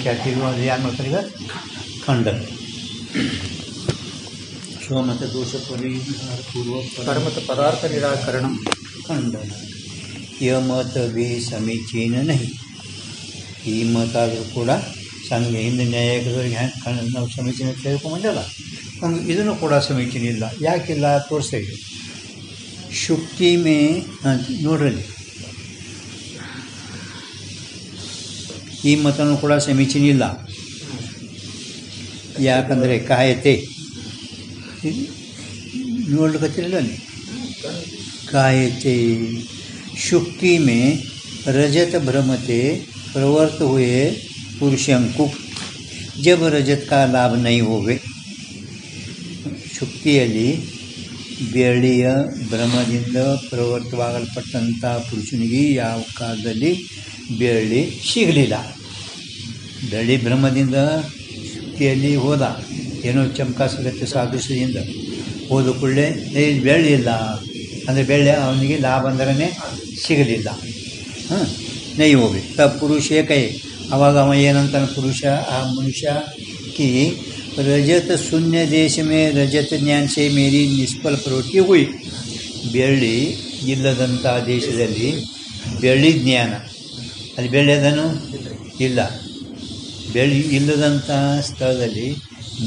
ಖ್ಯಾತಿಗಳು ಅದು ಯಾರು ಮಾಡ್ತಾರೆ ಈಗ ಖಂಡನ. ಸ್ವಮತ ದೋಷ ಪರಿಹಾರ ಮತ್ತು ಪದಾರ್ಥ ನಿರಾಕರಣ ಖಂಡನ. ಯಮತ ಬಿ ಸಮೀಚೀನ ನಹಿ. ಈ ಮತ ಆದರೂ ಕೂಡ ಸಂಘ ಹಿಂದೆ ನ್ಯಾಯಿಕರಿಗೆ ಹ್ಯಾಂಗೆ ನಾವು ಸಮೀಚೀನ ಕೇಳ್ಕೊಂಬಂದಲ್ಲ, ನಮ್ಗೆ ಇದನ್ನು ಕೂಡ ಸಮೀಚೀನ ಇಲ್ಲ. ಯಾಕಿಲ್ಲ ತೋರಿಸ್ತಾ ಇದೆ. ಶುಕ್ತಿ ಮೇ ನೋಡ್ರಲ್ಲಿ, ಈ ಮತನೂ ಕೂಡ ಸಮೀಚೀನ ಇಲ್ಲ. ಯಾಕಂದರೆ ಕಾಯತೆ ನೋಡ್ಲಿಕ್ಕತ್ತಿರಲ್ಲ ಅಲ್ಲಿ कायते शुक्ति में रजत भ्रमते प्रवर्त हुए पुरुषंकु जब रजत का लाभ नहीं होवे. ಶುಕ್ತಿಯಲ್ಲಿ ಬೆಳ್ಳಿಯ ಭ್ರಮದಿಂದ ಪ್ರವರ್ತವಾಗಲ್ಪಟ್ಟಂಥ ಪುರುಷನಿಗೆ ಯಾವ ಕಾಲದಲ್ಲಿ ಬೆಳ್ಳಿ ಸಿಗಲಿಲ್ಲ. ಬೆಳ್ಳಿ ಭ್ರಮದಿಂದ ಶುಕ್ತಿಯಲ್ಲಿ ಹೋದ, ಏನೋ ಚಮಕಾಸಗತ್ತೆ ಸಾದೃಶ್ಯದಿಂದ ಹೋದ ಕೂಡಲೇ ಬೆಳ್ಳಿ ಇಲ್ಲ ಅಂದರೆ ಬೆಳ್ಳಿ ಅವನಿಗೆ ಲಾಭ ಅಂದ್ರೇ ಸಿಗಲಿಲ್ಲ. ನೈ ಹೋಗಿ ಪುರುಷ ಕೈ ಅವಾಗ ಅವ ಏನಂತಾನೆ ಪುರುಷ ಆ ಮನುಷ್ಯ ಕಿ रजत शून्य देश में रजत ज्ञान से मेरी निष्फल प्रवृत्ति हुई. ಬೆಳ್ಳಿ ಇಲ್ಲದಂಥ ದೇಶದಲ್ಲಿ ಬೆಳ್ಳಿ ಜ್ಞಾನ, ಅಲ್ಲಿ ಬೆಳ್ಳಿ ಅದನ್ನು ಇಲ್ಲ. ಬೆಳ್ಳಿ ಇಲ್ಲದಂಥ ಸ್ಥಳದಲ್ಲಿ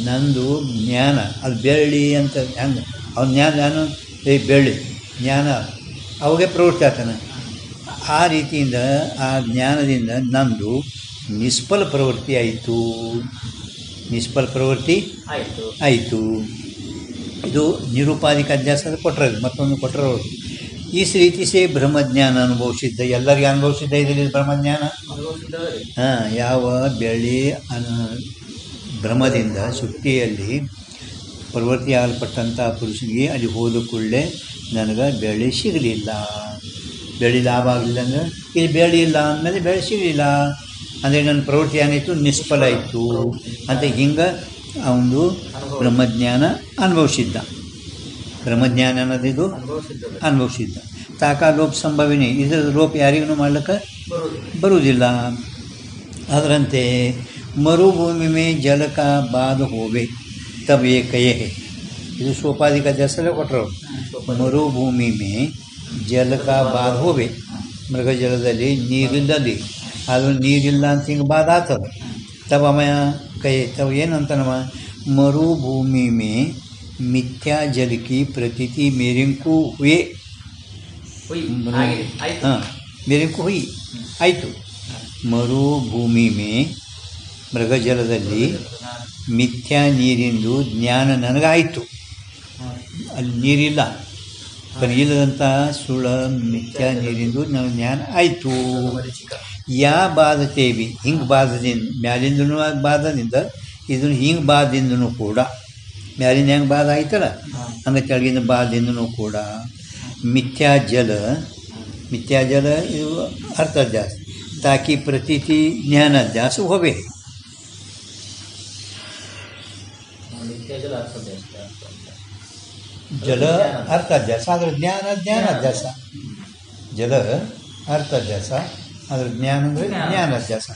ನಂದು ಜ್ಞಾನ, ಅದು ಬೆಳ್ಳಿ ಅಂತ ಹೆಂಗೆ ಅವ್ನ ಜ್ಞಾನ ನಾನು ಬೆಳ್ಳಿ ಜ್ಞಾನ ಅವಾಗೆ ಪ್ರವೃತ್ತಿ ಆಗ್ತಾನೆ. ಆ ರೀತಿಯಿಂದ ಆ ಜ್ಞಾನದಿಂದ ನಂದು ನಿಷ್ಫಲ ಪ್ರವೃತ್ತಿ ಆಯಿತು. ನಿಷ್ಫಲ ಪ್ರವೃತ್ತಿ ಆಯಿತು. ಇದು ನಿರುಪಾಧಿಕ ಅಧ್ಯಾಸ ಕೊಟ್ಟರು, ಮತ್ತೊಂದು ಕೊಟ್ಟರು ಅವರು. ಈ ರೀತಿ ಸೇ ಬ್ರಹ್ಮಜ್ಞಾನ ಅನುಭವಿಸಿದ್ದ, ಎಲ್ಲರಿಗೆ ಅನುಭವಿಸಿದ್ದ ಇದರಲ್ಲಿ ಬ್ರಹ್ಮಜ್ಞಾನ. ಯಾವ ಬೆಳ್ಳಿ ಭ್ರಮದಿಂದ ಶುಕ್ತಿಯಲ್ಲಿ ಪ್ರವೃತ್ತಿ ಆಗಲ್ಪಟ್ಟಂಥ ಪುರುಷನಿಗೆ ಅಲ್ಲಿ ಹೋದ ಕೂಡಲೇ ನನಗೆ ಬೆಳ್ಳಿ ಸಿಗಲಿಲ್ಲ, ಬೆಳ್ಳಿ ಲಾಭ ಆಗಲಿಲ್ಲ ಅಂದರೆ ಇಲ್ಲಿ ಬೆಳ್ಳಿ ಇಲ್ಲ ಅಂದಮೇಲೆ ಬೆಳ್ಳಿ ಸಿಗಲಿಲ್ಲ ಅಂದರೆ ನನ್ನ ಪ್ರವೃತ್ತಿ ಏನಾಯಿತು, ನಿಷ್ಫಲ ಆಯಿತು ಅಂತ ಹಿಂಗೆ ಅವನು ಬ್ರಹ್ಮಜ್ಞಾನ ಅನುಭವಿಸಿದ್ದ. ಬ್ರಹ್ಮಜ್ಞಾನ ಅನ್ನೋದಿದು ಅನುಭವಿಸಿದ್ದ. ತಾಕ ಲೋಪ ಸಂಭವಿನಿ, ಇದರ ಲೋಪ ಯಾರಿಗೂ ಮಾಡ್ಲಿಕ್ಕೆ ಬರುವುದಿಲ್ಲ. ಅದರಂತೆ ಮರುಭೂಮಿ ಮೇ ಜಲಕ ಬಾದ ಹೋವೆ ತಬ್ ಏ ಕಯೇ, ಇದು ಸೋಪಾಧಿಕ ದಸಲೆ ಕೊಟ್ಟರು. ಮರುಭೂಮಿ ಮೇ ಜಲಕ ಬಾದ ಹೋವೆ, ಮೃಗಜಲದಲ್ಲಿ ನೀರಿಲ್ಲಲ್ಲಿ ಅದು ನೀರಿಲ್ಲ ಅಂತ ಹಿಂಗೆ ಬಾದ ಆಗ್ತದೆ. ತಬ ಅಮಯ ಕೈ ತವ ಏನಂತನವ ಮರುಭೂಮಿ ಮೇ ಮಿಥ್ಯಾ ಜಲಕಿ ಪ್ರತೀತಿ ಮೇರಿಂಕು ಹುಯೆ. ಮೇರಿಂಕು ಹುಯಿ ಆಯಿತು. ಮರುಭೂಮಿ ಮೇ ಮೃಗಜಲದಲ್ಲಿ ಮಿಥ್ಯಾ ನೀರಿಂದು ಜ್ಞಾನ ನನಗಾಯಿತು. ಅಲ್ಲಿ ನೀರಿಲ್ಲ, ಇಲ್ಲದಂಥ ಸುಳ್ಳ ಮಿಥ್ಯಾ ನೀರಿಂದು ನನಗೆ ಜ್ಞಾನ ಆಯಿತು. ಯಾ ಬಾಧತೇವಿ, ಹಿಂಗೆ ಬಾಧದಿಂದ ಮ್ಯಾಲಿಂದನೂ ಬಾಧದಿಂದ ಇದನ್ನು ಹಿಂಗೆ ಬಾಧದಿಂದನೂ ಕೂಡ, ಮ್ಯಾಲಿಂದ ಹೆಂಗೆ ಬಾಧ ಆಯ್ತಲ್ಲ ಹಂಗೆ ಕೆಳಗಿನ ಬಾಧದಿಂದನೂ ಕೂಡ ಮಿಥ್ಯಾ ಜಲ ಇದು ಅರ್ಥಾಧ್ಯಾಸ ತಾಕಿ ಪ್ರತೀತಿ ಜ್ಞಾನಾಧ್ಯಾಸ ಹೋವೆ. ಜಲ ಅರ್ಥಾಧ್ಯಾಸ ಆದರೆ ಜ್ಞಾನಾಧ್ಯಾಸ. ಜಲ ಅರ್ಥಾಧ್ಯಾಸ ಆದರೆ ಜ್ಞಾನ ಅಂದರೆ ಜ್ಞಾನಾಧ್ಯಾಸ.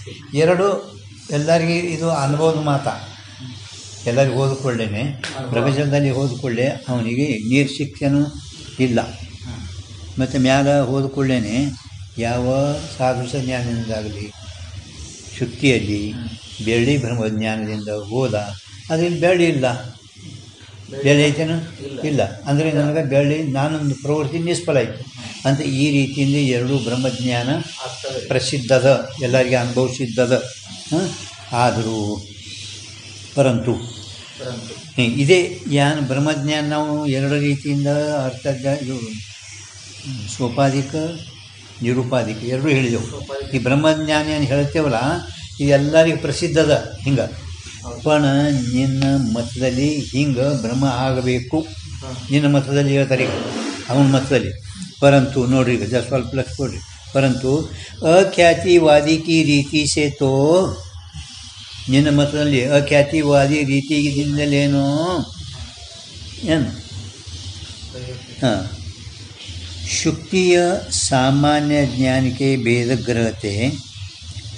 ಎರಡು ಎಲ್ಲರಿಗೆ ಇದು ಅನುಭವದ ಮಾತಾ. ಎಲ್ಲರಿಗೆ ಹೋದ್ಕೊಳ್ಳೇನೆ ಮೃಗಜಲದಲ್ಲಿ ಹೋದ್ಕೊಳ್ಳೆ ಅವನಿಗೆ ನೀರು ಶಿಕ್ಷೆನೂ ಇಲ್ಲ. ಮತ್ತು ಮ್ಯಾಲ ಹೋದ್ಕೊಳ್ಳೇನೆ ಯಾವ ಸಾದೃಶ ಜ್ಞಾನದಿಂದಾಗಲಿ ಶುಕ್ತಿಯಲ್ಲಿ ಬೆಳ್ಳಿ ಬ್ರಹ್ಮಜ್ಞಾನದಿಂದ ಹೋದ, ಅದರಲ್ಲಿ ಬೆಳ್ಳಿ ಇಲ್ಲ. ಬೆಳ್ಳಿ ಐತೇನು ಇಲ್ಲ ಅಂದರೆ ನನಗೆ ಬೆಳ್ಳಿ ನಾನೊಂದು ಪ್ರವೃತ್ತಿ ನಿಷ್ಫಲ ಆಯಿತು ಅಂತ ಈ ರೀತಿಯಿಂದ ಎರಡೂ ಬ್ರಹ್ಮಜ್ಞಾನ ಪ್ರಸಿದ್ಧದ, ಎಲ್ಲರಿಗೆ ಅನುಭವಿಸಿದ್ದದ. ಆದರೂ ಪರಂತು ಇದೇ ಯಾನ್ ಬ್ರಹ್ಮಜ್ಞಾನ ನಾವು ಎರಡು ರೀತಿಯಿಂದ ಇದು ಸೋಪಾಧಿಕ ನಿರುಪಾಧಿಕ ಎರಡೂ ಹೇಳಿದೆವು. ಈ ಬ್ರಹ್ಮಜ್ಞಾನ ಏನು ಹೇಳ್ತೇವಲ್ಲ ಇದು ಎಲ್ಲರಿಗೂ ಪ್ರಸಿದ್ಧದ. ಹಿಂಗೆ ಪಣ ನಿನ್ನ ಮತದಲ್ಲಿ ಹಿಂಗೆ ಬ್ರಹ್ಮ ಆಗಬೇಕು, ನಿನ್ನ ಮತದಲ್ಲಿ ಹೇಳ್ತಾರೆ ಅವನ ಮತದಲ್ಲಿ. ಪರಂತು ನೋಡ್ರಿ ಈಗ ಸ್ವಲ್ಪ ಲಕ್ಷ ಕೊಡ್ರಿ. ಪರಂತು ಅಖ್ಯಾತಿವಾದಿ ಕಿ ರೀತಿ ಸೇ ತೋ, ನಿನ್ನ ಮತದಲ್ಲಿ ಅಖ್ಯಾತಿವಾದಿ ರೀತಿಯಿಂದಲೇನೋ ಏನು ಶುಕ್ತಿಯ ಸಾಮಾನ್ಯ ಜ್ಞಾನಕ್ಕೆ ಭೇದ ಗ್ರಹತೆ,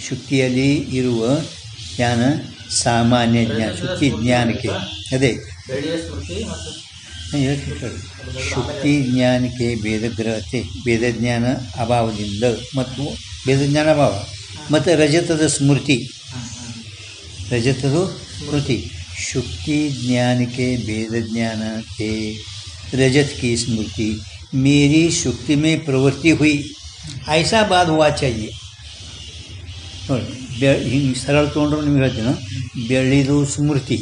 ಶುಕ್ತಿಯಲ್ಲಿ ಇರುವ ಜ್ಞಾನ ಸಾಮಾನ್ಯ ಜ್ಞಾನ ಶುಕ್ತಿ ಜ್ಞಾನಕ್ಕೆ ಅದೇ ಶುಕ್ತಿ ಜ್ಞಾನಕ್ಕೆ ಭೇದಗ್ರಹತೆ ಭೇದಜ್ಞಾನ ಅಭಾವದಿಂದ ಮತ್ತು ಭೇದಜ್ಞಾನ ಅಭಾವ ಮತ್ತು ರಜತದ ಸ್ಮೃತಿ स्मृति शुक्ति ज्ञान के भेद ज्ञान थे रजत की स्मृति मेरी शुक्ति में प्रवृत्ति हुई ऐसा बात हुआ चाहिए ಹಿಂಗೆ ಸರಳ ತೊಗೊಂಡ್ರು ನಿಮ್ಗೆ ಹೇಳ್ತೀನಿ ಬೆಳ್ಳಿದು ಸ್ಮೃತಿ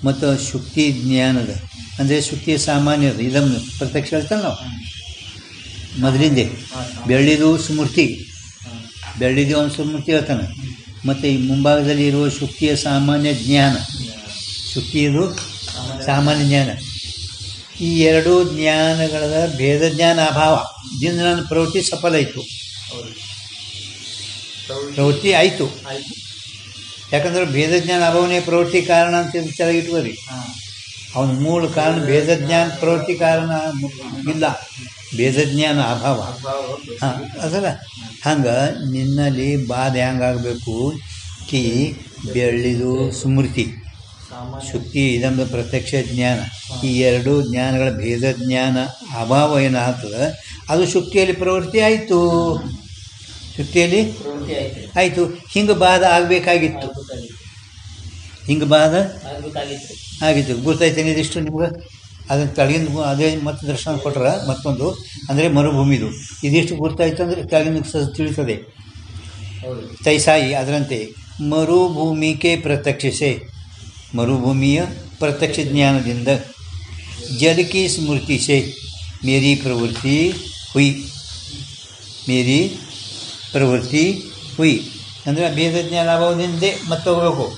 ಮತ್ತು ಶುಕ್ತಿ ಜ್ಞಾನದ ಅಂದರೆ ಶುಕ್ತಿಯ ಸಾಮಾನ್ಯದ ಇದನ್ನು ಪ್ರತ್ಯಕ್ಷ ಹೇಳ್ತಾನೆ ನಾವು ಮೊದಲಿಂದೆ ಬೆಳ್ಳಿದು ಸ್ಮೃತಿ ಬೆಳ್ಳಿದು ಒಂದು ಸ್ಮೃತಿ ಹೇಳ್ತಾನೆ ಮತ್ತು ಈ ಮುಂಭಾಗದಲ್ಲಿ ಇರುವ ಶುಕ್ತಿಯ ಸಾಮಾನ್ಯ ಜ್ಞಾನ ಶುಕ್ತಿಯದು ಸಾಮಾನ್ಯ ಜ್ಞಾನ ಈ ಎರಡೂ ಜ್ಞಾನಗಳ ಭೇದ ಜ್ಞಾನ ಅಭಾವದಿಂದ ನನ್ನ ಪ್ರವೃತ್ತಿ ಸಫಲ ಆಯಿತು ಪ್ರವೃತ್ತಿ ಆಯಿತು ಯಾಕಂದ್ರೆ ಭೇದಜ್ಞಾನ ಅಭಾವನೇ ಪ್ರವೃತ್ತಿ ಕಾರಣ ಅಂತ ಚೆನ್ನಾಗಿ ಇಟ್ಕೋರಿ ಅವನ ಮೂಲ ಕಾರಣ ಭೇದಜ್ಞಾನ ಪ್ರವೃತ್ತಿ ಕಾರಣ ಇಲ್ಲ ಭೇದಜ್ಞಾನ ಅಭಾವ ಹಾಂ ಅದಲ್ಲ ಹಂಗೆ ನಿನ್ನಲ್ಲಿ ಬಾಧೆ ಹೆಂಗಾಗಬೇಕು ಕಿ ಬೆಳ್ಳಿದು ಸ್ಮೃತಿ ಶುಕ್ತಿ ಇದೊಂದು ಪ್ರತ್ಯಕ್ಷ ಜ್ಞಾನ ಈ ಎರಡೂ ಜ್ಞಾನಗಳ ಭೇದ ಜ್ಞಾನ ಅಭಾವ ಏನಾಗ್ತದೆ ಅದು ಶುಕ್ತಿಯಲ್ಲಿ ಪ್ರವೃತ್ತಿ ಆಯಿತು ಶುಕ್ತಿಯಲ್ಲಿ ಆಯಿತು ಹಿಂಗೆ ಬಾಧ ಆಗಬೇಕಾಗಿತ್ತು ಹಿಂಗೆ ಬಾಧ ಆಗಿತ್ತು ಗೊತ್ತಾಯ್ತೇನೆ ಇದಿಷ್ಟು ನಿಮ್ಗೆ ಅದನ್ನು ಕೆಳಗಿಂದ ಅದೇ ಮತ್ತೆ ದರ್ಶನ ಕೊಟ್ರೆ ಮತ್ತೊಂದು ಅಂದರೆ ಮರುಭೂಮಿದು ಇದಿಷ್ಟು ಗೊತ್ತಾಯ್ತು ಅಂದರೆ ಕೆಳಗಿಂದ ತಿಳಿತದೆ ತೈಸಾಯಿ ಅದರಂತೆ ಮರುಭೂಮಿಗೆ ಪ್ರತ್ಯಕ್ಷಿಸೆ ಮರುಭೂಮಿಯ ಪ್ರತ್ಯಕ್ಷ ಜ್ಞಾನದಿಂದ ಜಲಕಿ ಸ್ಮೃತಿ ಸೆ ಮೇರಿ ಪ್ರವೃತ್ತಿ ಹುಯಿ ಮೇರಿ ಪ್ರವೃತ್ತಿ ಹುಯಿ ಅಂದರೆ ಭೇದಜ್ಞಾನ ಅಭಾವದಿಂದೇ ಮತ್ತೆ ಹೋಗಬೇಕು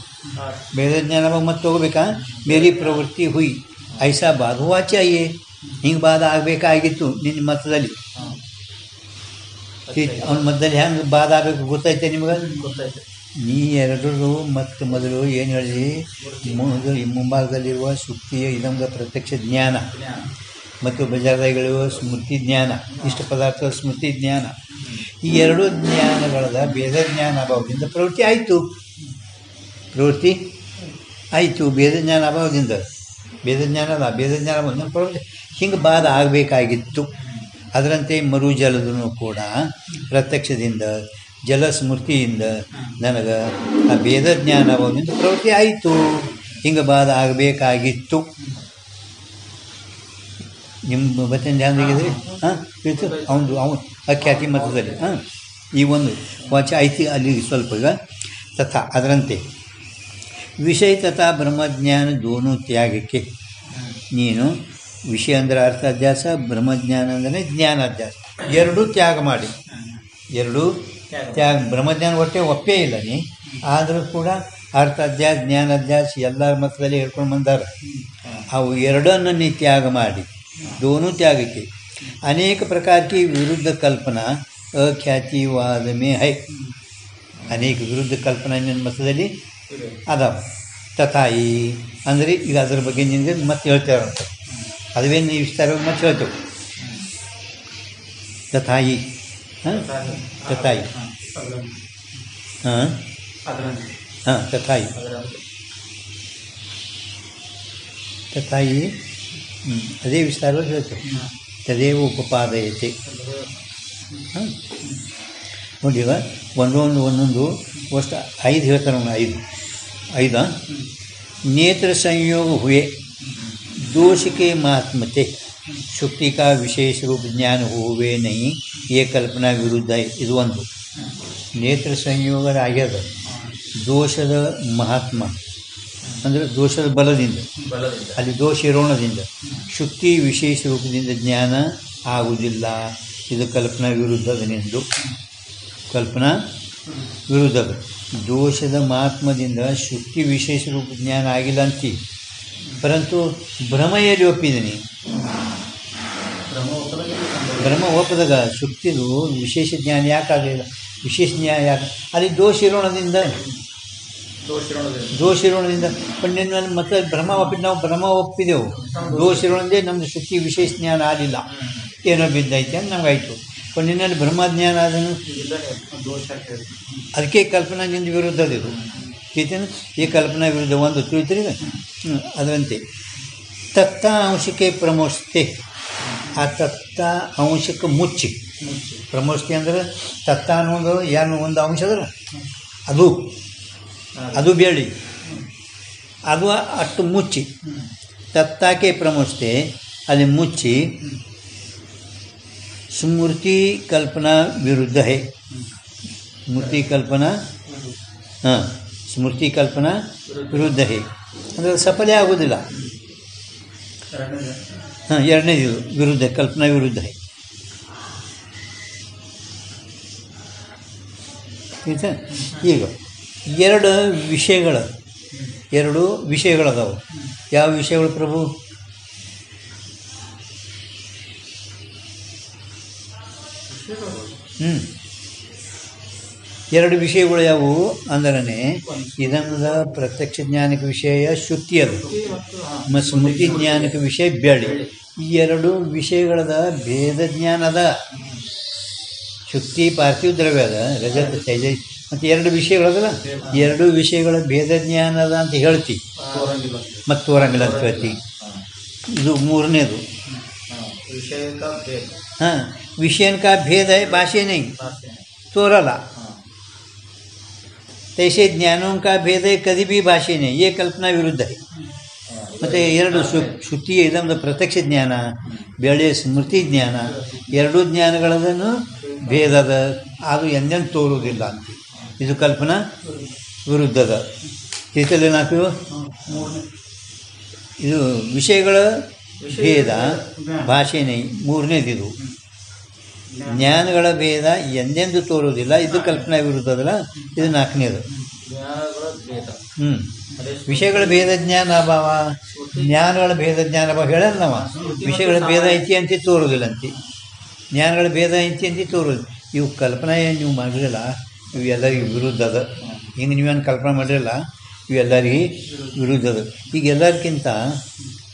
ಭೇದಜ್ಞಾನ ಅಭಾವ ಮತ್ತೆ ಹೋಗ್ಬೇಕಾ ಮೇರಿ ಪ್ರವೃತ್ತಿ ಹುಯಿ ಐಸಾ ಬಾಧ ಹುವಾ ಚಾಹಿಯೆ ಹಿಂಗೆ ಬಾಧ ಆಗಬೇಕಾಗಿತ್ತು ನಿನ್ನ ಮತದಲ್ಲಿ ಅವನ ಮತದಲ್ಲಿ ಹೆಂಗೆ ಬಾಧ ಆಗಬೇಕು ಗೊತ್ತೈತೆ ನಿಮ್ಗೆ ಗೊತ್ತಾಯ್ತು ನೀ ಎರಡರೂ ಮತ್ತು ಮೊದಲು ಏನು ಹೇಳಿ ಮುಂಭಾಗದಲ್ಲಿರುವ ಶುಕ್ತಿಯ ಇದೊಂದು ಪ್ರತ್ಯಕ್ಷ ಜ್ಞಾನ ಮತ್ತು ಬಜಾರ್ದಾಗಿರುವ ಸ್ಮೃತಿ ಜ್ಞಾನ ಇಷ್ಟ ಪದಾರ್ಥದ ಸ್ಮೃತಿ ಜ್ಞಾನ ಈ ಎರಡೂ ಜ್ಞಾನಗಳದ ಭೇದ ಜ್ಞಾನ ಅಭಾವದಿಂದ ಪ್ರವೃತ್ತಿ ಆಯಿತು ಭೇದ ಜ್ಞಾನ ಅಭಾವದಿಂದ ಭೇದಜ್ಞಾನ ಬಂದ ಪ್ರವೃತ್ತಿ ಹಿಂಗೆ ಬಾಧ ಆಗಬೇಕಾಗಿತ್ತು ಅದರಂತೆ ಮರುಜಲದೂ ಕೂಡ ಪ್ರತ್ಯಕ್ಷದಿಂದ ಜಲ ಸ್ಮೃತಿಯಿಂದ ನನಗೆ ಆ ಭೇದ ಜ್ಞಾನ ಅಭಾವದಿಂದ ಪ್ರವೃತ್ತಿ ಆಯಿತು ಹಿಂಗೆ ಬಾಧ ಆಗಬೇಕಾಗಿತ್ತು ನಿಮ್ಮ ಬತ್ತಿನ ಧ್ಯಾನದಾಗಿದ್ರಿ ಹಾಂ ಇತ್ತು ಅವನು ಅಖ್ಯಾತಿ ಮತದಲ್ಲಿ ಹಾಂ ಈ ಒಂದು ವಾಚ ಐತಿ ಅಲ್ಲಿ ಸ್ವಲ್ಪ ಈಗ ತಥಾ ಅದರಂತೆ ವಿಷಯ ತಥಾ ಬ್ರಹ್ಮಜ್ಞಾನ ದೋನು ತ್ಯಾಗಕ್ಕೆ ನೀನು ವಿಷಯ ಅಂದರೆ ಅರ್ಥಾಧ್ಯಾಸ ಬ್ರಹ್ಮಜ್ಞಾನ ಅಂದರೆ ಜ್ಞಾನಾಧ್ಯಾಸ ಎರಡೂ ತ್ಯಾಗ ಮಾಡಿ ಎರಡೂ ತ್ಯಾಗ ಬ್ರಹ್ಮಜ್ಞಾನ ಒಪ್ಪೇ ಇಲ್ಲ ನೀ ಆದರೂ ಕೂಡ ಅರ್ಥಾಧ್ಯಾಸ ಜ್ಞಾನಾಧ್ಯಾಸ ಎಲ್ಲರ ಮತದಲ್ಲಿ ಹೇಳ್ಕೊಂಡು ಬಂದಾರ ಅವು ಎರಡನ್ನು ನೀ ತ್ಯಾಗ ಮಾಡಿ दोनों त्याग के अनेक प्रकार की विरुद्ध कल्पना अख्यातिवाद में है अनेक विरुद्ध कल्पना ನಿನ್ನ ಮತದಲ್ಲಿ ಅದಾವ ತಥಾಯಿ ಅಂದರೆ ಈಗ ಅದರ ಬಗ್ಗೆ ನಿನಗೆ ಮತ್ತೆ ಹೇಳ್ತಾರಂತ ಅದುವೇನು ನೀವು ವಿಸ್ತಾರವಾಗಿ ಮತ್ತೆ ಹೇಳ್ತೇವೆ ತಥಾಯಿ ಹಾಂ ತಥಾಯಿ ಹಾಂ ಹಾಂ ತಥಾಯಿ ತಥಾಯಿ ಅದೇ ವಿಸ್ತಾರವಾಗಿ ಹೇಳ್ತೇವೆ ತದೇವ ಉಪಪಾದಯತೆ ಹಾಂ ನೋಡಿವ ಒಂದೊಂದು ಅಷ್ಟು 5 ಹೇಳ್ತಾರೆ ಅವನು 5 नेत्र संयोग हुए दोष के महात्मते शुक्ति का विशेष रूप ज्ञान हुए नहीं ये कल्पना विरुद्ध है ಇದು ಒಂದು ನೇತ್ರ ಸಂಯೋಗ ಆಗ್ಯದ ದೋಷದ ಮಹಾತ್ಮ ಅಂದರೆ ದೋಷದ ಬಲದಿಂದ ಅಲ್ಲಿ ದೋಷ ಇರೋಣದಿಂದ ಶುಕ್ತಿ ವಿಶೇಷ ರೂಪದಿಂದ ಜ್ಞಾನ ಆಗುವುದಿಲ್ಲ ಇದು ಕಲ್ಪನಾ ವಿರುದ್ಧದನೆಂದು ಕಲ್ಪನಾ ವಿರುದ್ಧದ ದೋಷದ ಮಹಾತ್ಮದಿಂದ ಶುಕ್ತಿ ವಿಶೇಷ ರೂಪ ಜ್ಞಾನ ಆಗಿಲ್ಲ ಅಂತಿ ಪರಂತು ಭ್ರಮೆಯಲ್ಲಿ ಒಪ್ಪಿದ್ದೀನಿ ಭ್ರಮ ಒಪ್ಪದಾಗ ಶುಕ್ತಿದು ವಿಶೇಷ ಜ್ಞಾನ ಯಾಕಾಗಲಿಲ್ಲ ವಿಶೇಷ ಜ್ಞಾನ ಯಾಕೆ ಅಲ್ಲಿ ದೋಷ ಇರೋಣದಿಂದ ಪಂಡಿನ ಮತ್ತೆ ಭ್ರಮ ಒಪ್ಪಿದ್ದು ನಾವು ಭ್ರಮ ಒಪ್ಪಿದೆವು ದೋಷ ಇರೋಣದೇ ನಮ್ಮದು ಶುಕ್ತಿ ವಿಶೇಷ ಜ್ಞಾನ ಆಗಲಿಲ್ಲ ಏನೋ ಬಿದ್ದೈತೆ ಅಂತ ನಮಗಾಯಿತು ಪಂಡಿನಲ್ಲಿ ಬ್ರಹ್ಮಜ್ಞಾನ ಅದನ್ನು ಅದಕ್ಕೆ ಕಲ್ಪನಾ ನಿಂದ ವಿರುದ್ಧದಿದು ತಿಳಿತೇನೆ ಈ ಕಲ್ಪನಾ ವಿರುದ್ಧ ಒಂದು ತಿಳಿತೀರಿ ಅದರಂತೆ ತತ್ತ ಅಂಶಕ್ಕೆ ಪ್ರಮೋಸ್ತೆ ಆ ತತ್ತ ಅಂಶಕ್ಕೆ ಮುಚ್ಚಿ ಪ್ರಮೋಸ್ತಿ ಅಂದ್ರೆ ತತ್ತ ಅನ್ನೋದು ಏನು ಒಂದು ಅಂಶ ಅಂದ್ರೆ ಅದು ಬೇಳಿ ಅದು ಅಷ್ಟು ಮುಚ್ಚಿ ತತ್ತಾಕೆ ಪ್ರಮೋಸ್ತೆ ಅಲ್ಲಿ ಮುಚ್ಚಿ ಸ್ಮೃತಿ ಕಲ್ಪನಾ ವಿರುದ್ಧ ಹೇ ಸ್ಮೃತಿ ಕಲ್ಪನಾ ಸ್ಮೃತಿ ಕಲ್ಪನಾ ವಿರುದ್ಧ ಹೇ ಅಂದರೆ ಸಫಲ ಆಗೋದಿಲ್ಲ. ಎರಡನೇದು ವಿರುದ್ಧ ಕಲ್ಪನಾ ವಿರುದ್ಧ ಹೇ. ಈಗ ಎರಡು ವಿಷಯಗಳದಾವು. ಯಾವ ವಿಷಯಗಳು ಪ್ರಭು? ಎರಡು ವಿಷಯಗಳು ಯಾವುವು ಅಂದರೆ ಇದನ್ನದ ಪ್ರತ್ಯಕ್ಷ ಜ್ಞಾನಕ್ಕೆ ವಿಷಯ ಶುದ್ಧಿ ಅದು ಮತ್ತು ಸ್ಮೃತಿ ಜ್ಞಾನಕ್ಕೆ ವಿಷಯ ಬೆಳಿ. ಈ ಎರಡು ವಿಷಯಗಳದ ಭೇದ ಜ್ಞಾನ ಅದ. ಶುದ್ಧಿ ಪಾರ್ಥಿವ ದ್ರವ್ಯ ಅದ, ರಜತ ತೈಜ ಮತ್ತು ಎರಡು ವಿಷಯಗಳದಲ್ಲ. ಎರಡು ವಿಷಯಗಳ ಭೇದ ಜ್ಞಾನ ಅದ ಅಂತ ಹೇಳ್ತಿ ಮತ್ತು ತೋರಂಗಿಲ್ಲ ಅಂತ ಹೇಳ್ತಿ. ಇದು ಮೂರನೇದು. हाँ विषयन का भेद है, भाष्य नहीं तोरला. तैसे ज्ञानों का भेद है, कभी भी भाष्य नहीं. ये कल्पना विरुद्ध है. ಮತ್ತು ಎರಡು ಶ್ರುತಿ ಇದೊಂದು ಪ್ರತ್ಯಕ್ಷ ಜ್ಞಾನ, ಬೆಳೆ ಸ್ಮೃತಿ ಜ್ಞಾನ, ಎರಡೂ ಜ್ಞಾನಗಳದನ್ನು ಭೇದದ ಅದು ಎಂದೆಂದು ತೋರುವುದಿಲ್ಲ ಅಂತ. ಇದು ಕಲ್ಪನಾ ವಿರುದ್ಧದ. ಇದರಲ್ಲಿ ನಾಲ್ಕು ಇದು ವಿಷಯಗಳ ಭೇದ ಭಾಷೆನೇ. ಮೂರನೇದಿದು ಜ್ಞಾನಗಳ ಭೇದ ಎಂದೆಂದು ತೋರುವುದಿಲ್ಲ. ಇದು ಕಲ್ಪನಾ ವಿರುದ್ಧದಲ್ಲ. ಇದು ನಾಲ್ಕನೇದು. ವಿಷಯಗಳ ಭೇದ ಜ್ಞಾನ ಅಭಾವ, ಜ್ಞಾನಗಳ ಭೇದ ಜ್ಞಾನ ಅಭಾವ ಹೇಳಲ್ಲ ನಾವು. ವಿಷಯಗಳ ಭೇದ ಐತಿ ಅಂತ ತೋರುವುದಿಲ್ಲ ಅಂತಿ, ಜ್ಞಾನಗಳ ಭೇದ ಐತಿ ಅಂತ ತೋರುವುದಿಲ್ಲ. ಇವು ಕಲ್ಪನಾ ಏನು ನೀವು ಮಾಡಿರಲ್ಲ, ಇವು ಎಲ್ಲರಿಗೂ ವಿರುದ್ಧದ. ಹಿಂಗೆ ನೀವೇನು ಕಲ್ಪನೆ ಮಾಡಿರಲ್ಲ, ಇವೆಲ್ಲರಿಗೆ ವಿರುದ್ಧದ. ಈಗ ಎಲ್ಲರಿಗಿಂತ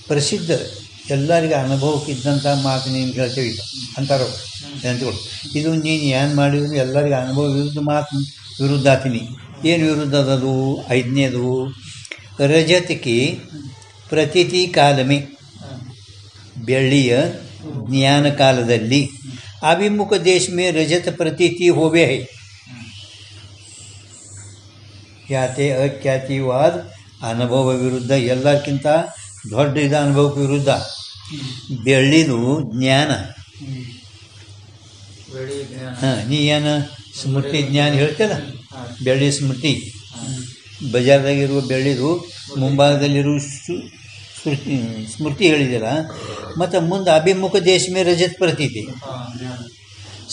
ಪ್ರಸಿದ್ಧ, ಎಲ್ಲರಿಗೆ ಅನುಭವಕ್ಕಿದ್ದಂಥ ಮಾತು ನೀನು ಕೇಳ್ತೇವೆ ಈಗ ಅಂತಾರೋ ನೆನಪುಗಳು. ಇದು ನೀನು ಏನು ಮಾಡಿದ್ರು ಎಲ್ಲರಿಗೆ ಅನುಭವ ವಿರುದ್ಧ ಮಾತು ವಿರುದ್ಧ ಆತೀನಿ. ಏನು ವಿರುದ್ಧ ಅದದು? ಐದನೇದು ರಜತಕ್ಕೆ ಪ್ರತೀತಿ ಕಾಲಮೆ, ಬೆಳ್ಳಿಯ ಜ್ಞಾನ ಕಾಲದಲ್ಲಿ ಅಭಿಮುಖ ದೇಶ ಮೇ ರಜತ ಪ್ರತೀತಿ ಹೋವೇ ಹೈ. ಖ್ಯಾತೆ ಅಖ್ಯಾತಿವಾದ ಅನುಭವ ವಿರುದ್ಧ, ಎಲ್ಲರಿಗಿಂತ ದೊಡ್ಡ ಇದು ಅನುಭವಕ್ಕೆ ವಿರುದ್ಧ. ಬೆಳ್ಳಿದು ಜ್ಞಾನ. ನೀ ಏನು ಸ್ಮೃತಿ ಜ್ಞಾನ ಹೇಳ್ತಲ್ಲ, ಬೆಳ್ಳಿ ಸ್ಮೃತಿ. ಬಜಾರ್ದಾಗಿರುವ ಬೆಳ್ಳಿದು ಮುಂಭಾಗದಲ್ಲಿರುವ ಸ್ಮೃತಿ ಹೇಳಿದಿಲ್ಲ. ಮತ್ತು ಮುಂದೆ ಅಭಿಮುಖ ದೇಶ ಮೇ ರಜತ್ ಪ್ರತೀತಿ.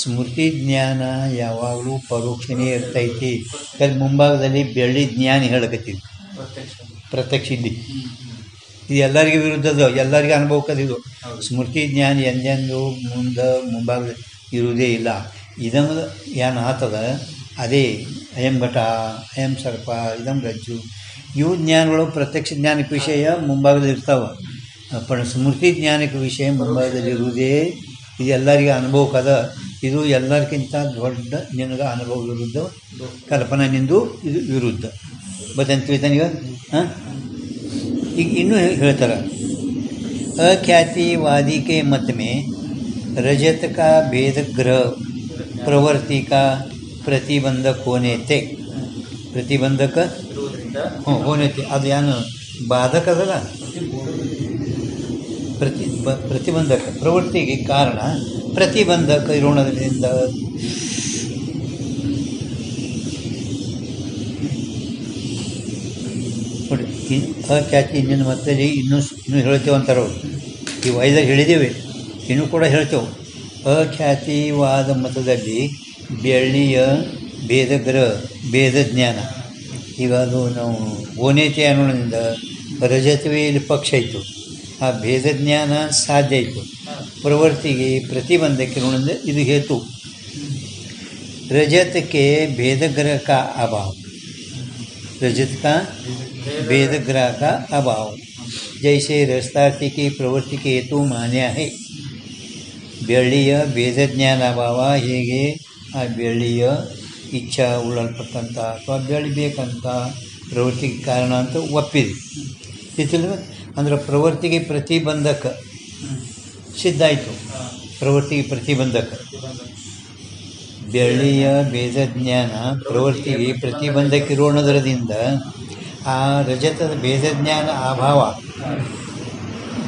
ಸ್ಮೃತಿ ಜ್ಞಾನ ಯಾವಾಗಲೂ ಪರೋಕ್ಷನೇ ಇರ್ತೈತಿ. ಅಲ್ಲಿ ಮುಂಭಾಗದಲ್ಲಿ ಬೆಳ್ಳಿ ಜ್ಞಾನ ಹೇಳಕತ್ತೀವಿ, ಪ್ರತ್ಯಕ್ಷ ಇಲ್ಲಿ. ಇದು ಎಲ್ಲರಿಗೂ ವಿರುದ್ಧದ್ದು, ಎಲ್ಲರಿಗೂ ಅನುಭವಕ್ಕದಿದು. ಸ್ಮೃತಿ ಜ್ಞಾನ ಎಂದೆಂದು ಮುಂಭಾಗ ಇರುವುದೇ ಇಲ್ಲ. ಇದನ್ನು ಏನು ಆತದ ಅದೇ ಅಯಂ ಘಟ, ಅಯಂ ಸರ್ಪ, ಇದಂ ರಜ್ಜು. ಇವು ಜ್ಞಾನಗಳು ಪ್ರತ್ಯಕ್ಷ ಜ್ಞಾನಕ್ಕೆ ವಿಷಯ ಮುಂಭಾಗದಲ್ಲಿ ಇರ್ತಾವೆ. पण ಸ್ಮೃತಿ ಜ್ಞಾನಕ್ಕೆ ವಿಷಯ ಮುಂಭಾಗದಲ್ಲಿ ಇರುವುದೇ. ಇದು ಎಲ್ಲರಿಗೂ ಅನುಭವಕ್ಕದ. ಇದು ಎಲ್ಲರಿಗಿಂತ ದೊಡ್ಡ ನಿನಗೆ ಅನುಭವ ವಿರುದ್ಧ, ಕಲ್ಪನಾ ನಿಂದು ಇದು ವಿರುದ್ಧ. ಬತ್ತಂತ ತಿಳಿತಾನೀಗ. ಈಗ ಇನ್ನೂ ಹೇಳ್ತಾರೆ, अख्यातिवादी के मत में रजत का भेद ग्रह प्रवृत्ति का प्रतिबंधक होने थे. प्रतिबंधक होने थे. ಅದು ಏನು ಬಾಧಕ ಅದಲ್ಲ, ಪ್ರತಿಬಂಧಕ ಪ್ರವೃತ್ತಿಗೆ ಕಾರಣ ಪ್ರತಿಬಂಧಕ ಇರೋಣದಿಂದ. ನೋಡಿ, ಅಖ್ಯಾತಿ ಇನ್ನೇನು ಮತ್ತೆ ಇನ್ನೂ ಹೇಳ್ತೇವೆ ಅಂತಾರೆ ಅವರು. ಈ ವೈದ್ಯ ಹೇಳಿದ್ದೇವೆ, ಇನ್ನೂ ಕೂಡ ಹೇಳ್ತೇವೆ. ಅಖ್ಯಾತಿವಾದ ಮತದಲ್ಲಿ ಬೆಳ್ಳಿಯ ಭೇದ ಜ್ಞಾನ. ಈಗ ಅದು ನಾವು ಓನೇತೆ ಅನ್ನೋದ್ರಿಂದ ರಜತವೇ ಇಲ್ಲಿ ಪಕ್ಷ ಇತ್ತು. ಆ ಭೇದ ಜ್ಞಾನ ಸಾಧ್ಯ ಇತ್ತು. ಪ್ರವೃತ್ತಿಗೆ ಪ್ರತಿಬಂಧಕ್ಕೆ ಇರೋದ್ರಿಂದ ಇದು ಹೇತು. रजत के भेद ग्रह का अभाव, रजत का भेद ग्रह का अभाव जैसे रस्तार्थी की प्रवृत्ति के हेतु मान्य है. ಬೆಳ್ಳಿಯ ಭೇದ ಜ್ಞಾನ ಅಭಾವ ಹೇಗೆ ಆ ಬೆಳ್ಳಿಯ ಇಚ್ಛಾ ಉಳ್ಳಲ್ಪಟ್ಟಂಥ ಅಥವಾ ಬೆಳಿಬೇಕಂತ ಪ್ರವೃತ್ತಿಗೆ ಕಾರಣ ಅಂತ ಒಪ್ಪಿದೆ ತಿಳ್ತಿಲ್ವ ಅಂದ್ರೆ ಪ್ರವೃತ್ತಿಗೆ ಪ್ರತಿಬಂಧಕ ಸಿದ್ಧ ಆಯಿತು ಪ್ರವೃತ್ತಿಗೆ ಪ್ರತಿಬಂಧಕ ಬೆಳ್ಳಿಯ ಭೇದಜ್ಞಾನ ಪ್ರವೃತ್ತಿಗೆ ಪ್ರತಿಬಂಧಕ ಇರೋಣದರದಿಂದ ಆ ರಜತದ ಭೇದಜ್ಞಾನ ಅಭಾವ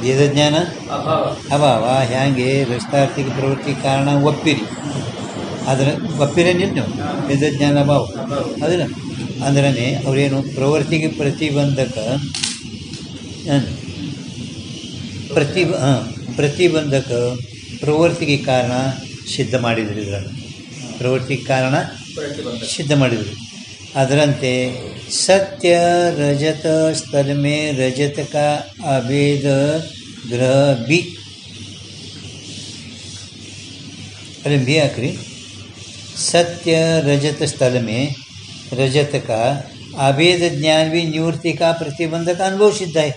ಭೇದಜ್ಞಾನ ಅಭಾವ ಹ್ಯಾಂಗೆ ರಜತಾರ್ಥಿಕ ಪ್ರವೃತ್ತಿ ಕಾರಣ ಒಪ್ಪಿರಿ ಅದರ ಒಪ್ಪಿರೇನಿಲ್ಲ ನೀವು ಭೇದಜ್ಞಾನ ಅಭಾವ ಅದನ್ನ ಅಂದ್ರೆ ಅವರೇನು ಪ್ರವೃತ್ತಿಗೆ ಪ್ರತಿಬಂಧಕ ಪ್ರತಿಬಂಧಕ ಪ್ರವೃತ್ತಿಗೆ ಕಾರಣ ಸಿದ್ಧ ಮಾಡಿದ್ರು ಇದರಲ್ಲಿ ಪ್ರವೃತ್ತಿಗೆ ಕಾರಣ ಸಿದ್ಧ ಮಾಡಿದರು ಅದರಂತೆ ಸತ್ಯ ರಜತ ಸ್ಥಳ ಮೇ ರಜತ का अभेद ग्रह भी अरे भी आखिरी सत्य रजत स्थल में रजत का अभेद ज्ञान भी निवृत्ति का प्रतिबंधक अनुभव सिद्ध है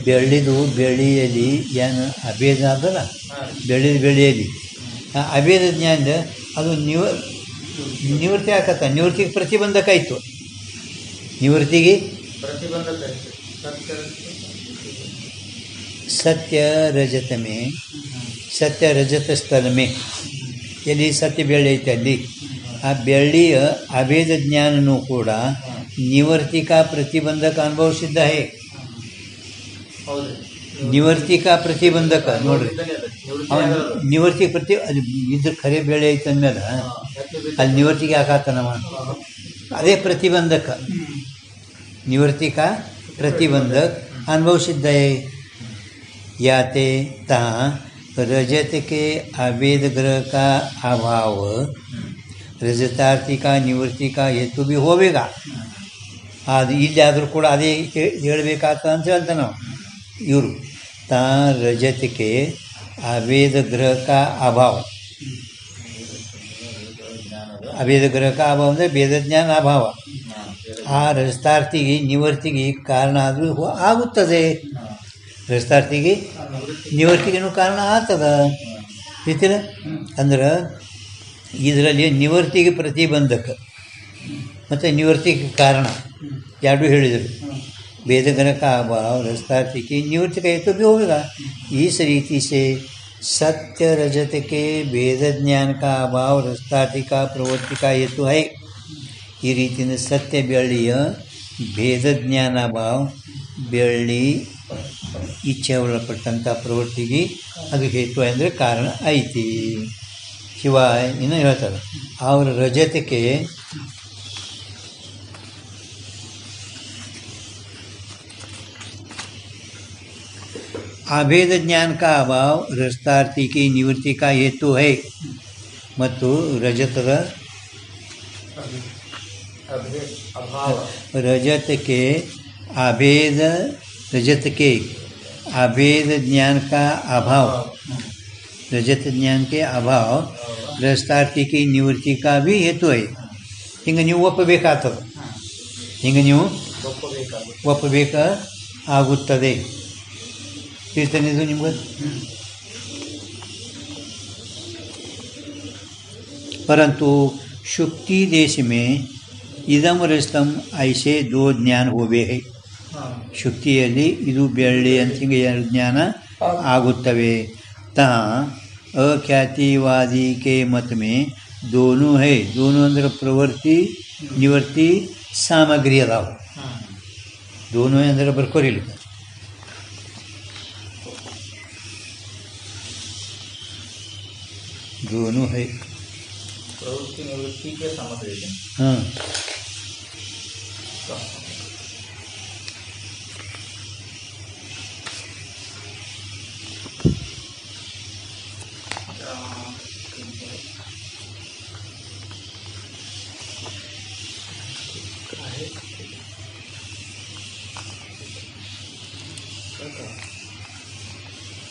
ಬೆಳ್ಳಿದು ಬೆಳ್ಳಿಯಲ್ಲಿ ಏನು ಅಭೇದ ಅದಲ್ಲ ಬೆಳ್ಳಿಯಲ್ಲಿ ಆ ಅಭೇದ ಜ್ಞಾನ ಅದು ನಿವೃತ್ತಿ ಆಕತ್ತ ನಿವೃತ್ತಿಗೆ ಪ್ರತಿಬಂಧಕ ಆಯಿತು ನಿವೃತ್ತಿಗೆ ಸತ್ಯ ರಜತ ಮೇ ಸತ್ಯ ರಜತ ಸ್ಥಳ ಮೇ ಎಲ್ಲಿ ಸತ್ಯ ಬೆಳ್ಳಿ ಐತೆ ಅಲ್ಲಿ ಆ ಬೆಳ್ಳಿಯ ಅಭೇದ ಜ್ಞಾನನೂ ಕೂಡ ನಿವೃತ್ತಿಕ ಪ್ರತಿಬಂಧಕ ಅನುಭವ ಸಿದ್ಧ ಹೇ ನಿವರ್ತಿಕ ಪ್ರತಿಬಂಧಕ ನೋಡ್ರಿ ನಿವರ್ತಿ ಪ್ರತಿ ಅದು ಇದ್ರ ಖರೆ ಬೆಳೆ ಐತೆ ಅಂದಮೇಲೆ ಅಲ್ಲಿ ನಿವರ್ತಿಗೆ ಹಾಕಾತನವ ಅದೇ ಪ್ರತಿಬಂಧಕ ನಿವರ್ತಿಕ प्रतिबंधक अनुभव सिद्ध है याते तहाँ रजत के अभेद ग्रह का अभाव रजतार्थी का निवृत्ति का हेतु भी होवेगा ಅದು ಇಲ್ಲಾದರೂ ಕೂಡ ಅದೇ ಹೇಳಬೇಕಾತ ಅಂತ ಹೇಳ್ತಾ ನಾವು ಇವರು ತಾ ರಜತಕ್ಕೆ अभेद ग्रह का अभाव अभेद ग्रह का अभाव ಅಂದರೆ ಭೇದ ಜ್ಞಾನ ಅಭಾವ ಆ ರಜತಾರ್ಥಿಗೆ ನಿವೃತ್ತಿಗೆ ಕಾರಣ ಆದರೂ ಆಗುತ್ತದೆ ರಜತಾರ್ಥಿಗೆ ನಿವೃತ್ತಿಗೂ ಕಾರಣ ಆಗ್ತದೆ ರೀತಿಲ ಅಂದ್ರೆ ಇದರಲ್ಲಿ ನಿವೃತ್ತಿಗೆ ಪ್ರತಿಬಂಧಕ ಮತ್ತು ನಿವೃತ್ತಿಗೆ ಕಾರಣ ಎರಡೂ ಹೇಳಿದರು भेद ग्रह का अभाव रजतार्थी की निवृत्ति का हेतु भी होगा। इस रीति से सत्य रजत के भेद ज्ञान का अभाव रजतार्थी का प्रवृत्ति का हेतु है। ಈ ರೀತಿಯಿಂದ ಸತ್ಯ ಬೆಳ್ಳಿಯ ಭೇದ ಜ್ಞಾನ ಅಭಾವ ಬೆಳ್ಳಿ ಇಚ್ಛೆ ಒಳಪಟ್ಟಂಥ ಪ್ರವೃತ್ತಿಗೆ ಅದು ಹೇತು ಅಂದರೆ ಕಾರಣ ಐತಿ ಶಿವಾಯ ಇನ್ನು ಹೇಳ್ತಾರೆ ಅವರ ರಜತಕ್ಕೆ अभेद ज्ञान का अभाव रजतार्थी की निवृत्ति का हेतु है ಮತ್ತು ರಜತದ रजत के अभेद रजत के अभेद ज्ञान का अभाव रजत ज्ञान के अभाव रजतार्थी की निवृत्ति का भी हेतु है। ಹಿಂಗೆ ನೀವು ಒಪ್ಪಬೇಕಾಗ್ತದೆ ಹಿಂಗೆ ನೀವು ಒಪ್ಪಬೇಕಾಗುತ್ತದೆ कीर्तनिधु निम्न परंतु शुक्ति देश में इदम रजतम ऐसे दो ज्ञान होवे है शुक्तियल्ली इदु बेಳ್ಳಿ ಅಂತ ಎರಡು ಜ್ಞಾನ ಆಗುತ್ತವೆ तहाँ अख्यातिवादी के मत में दोनों है दोनों अंदर प्रवृत्ति निवृत्ति सामग्री अदाव दोनों अंदर बरकोरी दोनों है प्रवृत्ति निवृत्ति के सामग्री हाँ